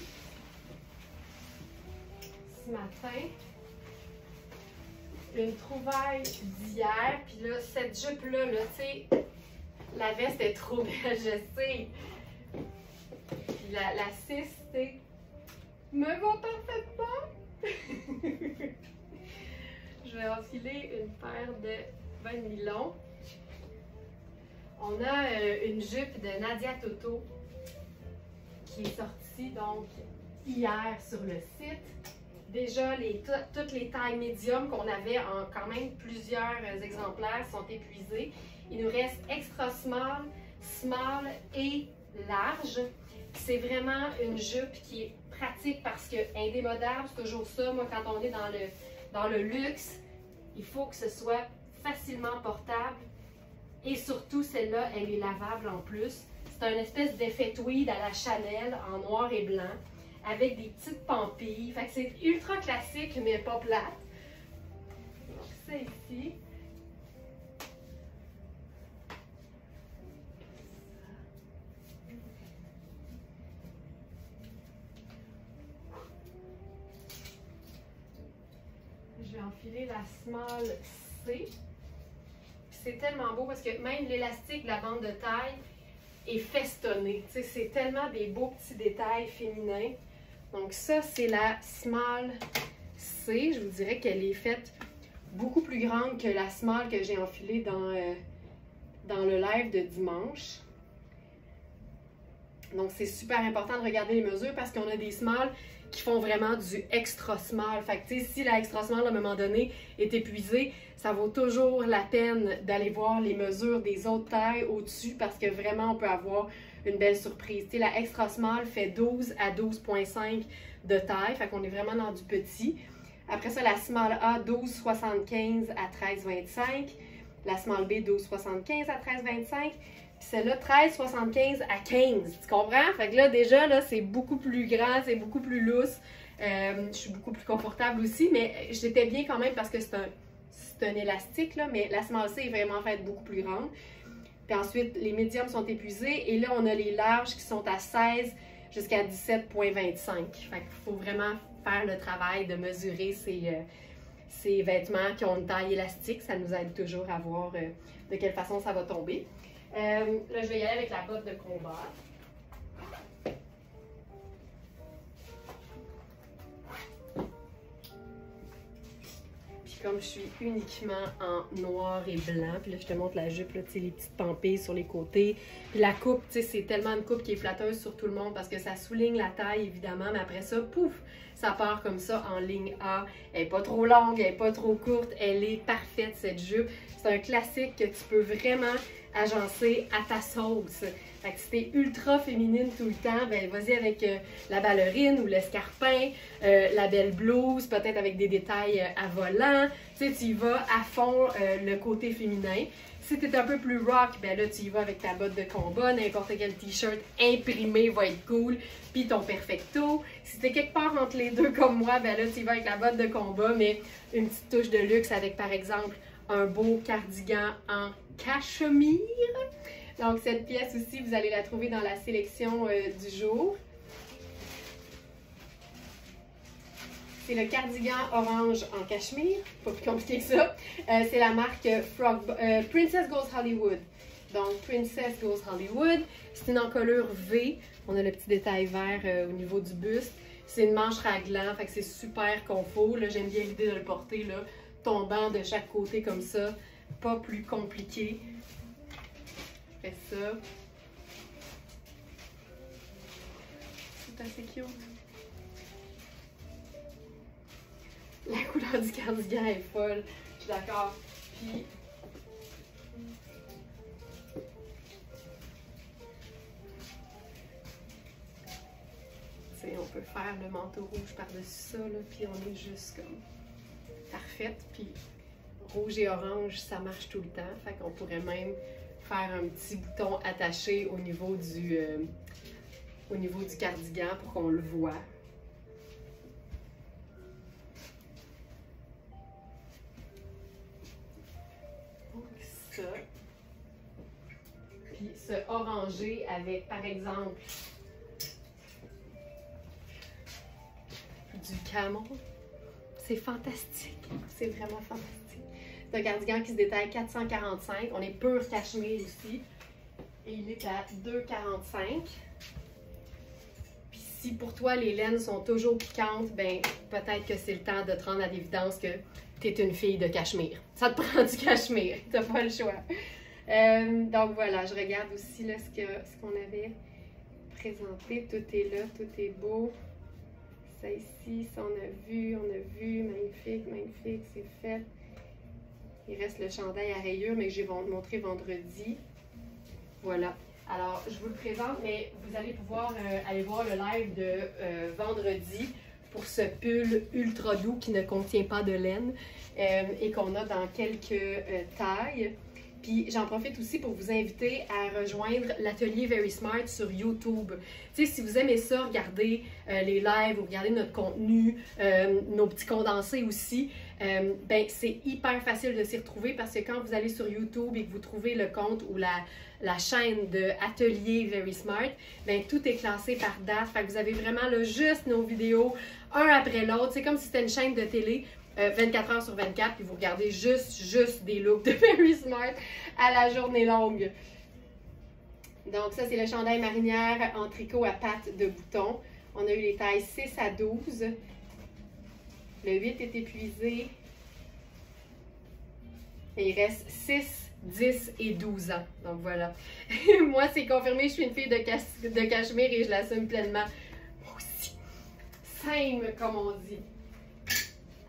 ce matin, une trouvaille d'hier. Puis là, cette jupe-là, là, tu sais, la veste est trop belle, je sais. Puis la 6, tu sais, me va parfaitement. Je vais enfiler une paire de bas de nylon. On a une jupe de Nadia Toto qui est sortie donc hier sur le site. Déjà, toutes les tailles médium qu'on avait en quand même plusieurs exemplaires sont épuisées. Il nous reste extra small, small et large. C'est vraiment une jupe qui est pratique parce que indémodable, c'est toujours ça. Moi, quand on est dans le luxe, il faut que ce soit facilement portable. Et surtout, celle-là, elle est lavable en plus. C'est un espèce d'effet tweed à la Chanel en noir et blanc avec des petites pampilles. Fait que c'est ultra classique, mais pas plate. Donc, ça ici. Je vais enfiler la small C. C'est tellement beau parce que même l'élastique de la bande de taille est festonné. C'est tellement des beaux petits détails féminins. Donc ça, c'est la small C. Je vous dirais qu'elle est faite beaucoup plus grande que la small que j'ai enfilée dans le live de dimanche. Donc c'est super important de regarder les mesures parce qu'on a des smalls qui font vraiment du extra small. Fait que, tu sais, si la extra small, à un moment donné, est épuisée, ça vaut toujours la peine d'aller voir les mesures des autres tailles au-dessus parce que vraiment, on peut avoir une belle surprise. Tu sais, la extra small fait 12 à 12,5 de taille. Fait qu'on est vraiment dans du petit. Après ça, la small A, 12,75 à 13,25. La small B, 12,75 à 13,25. Puis celle-là, 13,75 à 15. Tu comprends? Fait que là, déjà, là, c'est beaucoup plus grand, c'est beaucoup plus lousse. Je suis beaucoup plus confortable aussi, mais j'étais bien quand même parce que c'est un élastique, là, mais la small C est vraiment faite beaucoup plus grande. Puis ensuite, les médiums sont épuisés. Et là, on a les larges qui sont à 16 jusqu'à 17,25. Fait qu'il faut vraiment faire le travail de mesurer ces vêtements qui ont une taille élastique. Ça nous aide toujours à voir de quelle façon ça va tomber. Là, je vais y aller avec la botte de combat. Puis comme je suis uniquement en noir et blanc, puis là, je te montre la jupe, là, tu sais, les petites pampilles sur les côtés. Puis la coupe, tu sais, c'est tellement une coupe qui est flatteuse sur tout le monde parce que ça souligne la taille, évidemment, mais après ça, pouf, ça part comme ça en ligne A. Elle n'est pas trop longue, elle n'est pas trop courte, elle est parfaite, cette jupe. C'est un classique que tu peux vraiment agencer à ta sauce. Fait que si t'es ultra féminine tout le temps, ben vas-y avec la ballerine ou l'escarpin, la belle blouse, peut-être avec des détails à volant. Tu sais, tu y vas à fond le côté féminin. Si t'es un peu plus rock, ben là, tu y vas avec ta botte de combat, n'importe quel t-shirt imprimé va être cool, puis ton perfecto. Si t'es quelque part entre les deux comme moi, ben là, tu y vas avec la botte de combat, mais une petite touche de luxe avec, par exemple, un beau cardigan en cachemire. Donc cette pièce aussi, vous allez la trouver dans la sélection du jour. C'est le cardigan orange en cachemire, pas plus compliqué que ça. C'est la marque Princess Goes Hollywood. Donc Princess Goes Hollywood, c'est une encolure V. On a le petit détail vert au niveau du buste. C'est une manche raglan, fait que c'est super confort. J'aime bien l'idée de le porter là, tombant de chaque côté comme ça. Pas plus compliqué. Je fais ça. C'est assez cute. La couleur du cardigan est folle, je suis d'accord. Puis, on peut faire le manteau rouge par-dessus ça, là, puis on est juste comme parfaite. Puis rouge et orange, ça marche tout le temps. Fait qu'on pourrait même faire un petit bouton attaché au niveau du cardigan pour qu'on le voit. Ça. Puis ce orangé avec, par exemple, du camon. C'est fantastique. C'est vraiment fantastique. C'est un cardigan qui se détaille 445. On est pur cachemire ici. Et il est à 2,45. Puis si pour toi les laines sont toujours piquantes, ben peut-être que c'est le temps de te rendre à l'évidence que tu es une fille de cachemire. Ça te prend du cachemire. T'as pas le choix. Donc voilà, je regarde aussi là, ce qu'on avait présenté. Tout est là, tout est beau. Ça ici, ça on a vu, magnifique, magnifique, c'est fait. Il reste le chandail à rayures, mais que j'ai montré vendredi. Voilà. Alors, je vous le présente, mais vous allez pouvoir aller voir le live de vendredi pour ce pull ultra doux qui ne contient pas de laine et qu'on a dans quelques tailles. Puis j'en profite aussi pour vous inviter à rejoindre l'atelier Very Smart sur YouTube. Tu sais, si vous aimez ça, regardez les lives, ou regardez notre contenu, nos petits condensés aussi, ben c'est hyper facile de s'y retrouver parce que quand vous allez sur YouTube et que vous trouvez le compte ou la chaîne de Atelier Very Smart, ben tout est classé par date. Fait que vous avez vraiment là, juste nos vidéos, un après l'autre. C'est comme si c'était une chaîne de télé. 24 heures sur 24, puis vous regardez juste des looks de Very Smart à la journée longue. Donc ça, c'est le chandail marinière en tricot à pattes de bouton. On a eu les tailles 6 à 12. Le 8 est épuisé. Et il reste 6, 10 et 12 ans. Donc voilà. Moi, c'est confirmé, je suis une fille de cachemire et je l'assume pleinement. Moi aussi. Same, comme on dit.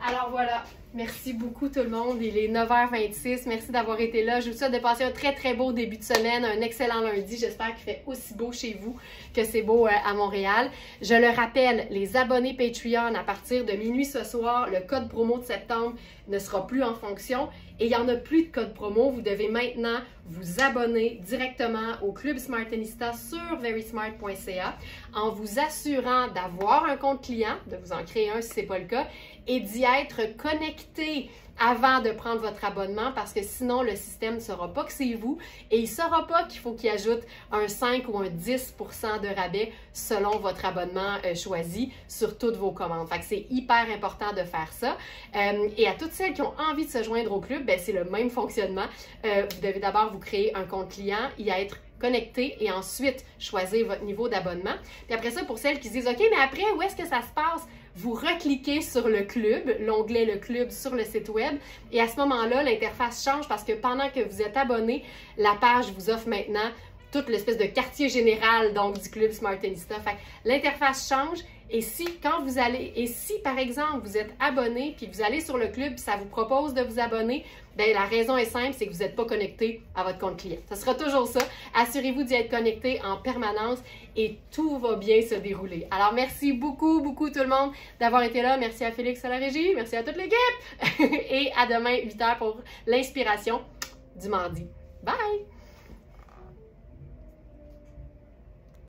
Alors voilà, merci beaucoup tout le monde. Il est 9h26. Merci d'avoir été là. Je vous souhaite de passer un très beau début de semaine, un excellent lundi. J'espère qu'il fait aussi beau chez vous que c'est beau à Montréal. Je le rappelle, les abonnés Patreon, à partir de minuit ce soir, le code promo de septembre ne sera plus en fonction. Et il n'y en a plus de code promo. Vous devez maintenant vous abonner directement au Club Smartenista sur verysmart.ca en vous assurant d'avoir un compte client, de vous en créer un si ce n'est pas le cas, et d'y être connecté avant de prendre votre abonnement parce que sinon le système ne saura pas que c'est vous et il ne saura pas qu'il faut qu'il ajoute un 5 ou un 10% de rabais selon votre abonnement choisi sur toutes vos commandes. Fait que c'est hyper important de faire ça. Et à toutes celles qui ont envie de se joindre au club, ben, c'est le même fonctionnement. Vous devez d'abord vous créer un compte client, y être connecté et ensuite choisir votre niveau d'abonnement. Puis après ça, pour celles qui se disent « OK, mais après, où est-ce que ça se passe? » Vous recliquez sur le club, l'onglet Le Club sur le site web et à ce moment-là, l'interface change parce que pendant que vous êtes abonné, la page vous offre maintenant toute l'espèce de quartier général donc du Club Smartenista. Fait que l'interface change et si par exemple vous êtes abonné puis vous allez sur le club puis ça vous propose de vous abonner, bien la raison est simple, c'est que vous n'êtes pas connecté à votre compte client. Ça sera toujours ça. Assurez-vous d'y être connecté en permanence et tout va bien se dérouler. Alors merci beaucoup tout le monde d'avoir été là. Merci à Félix à la régie, merci à toute l'équipe et à demain 8h pour l'inspiration du mardi. Bye!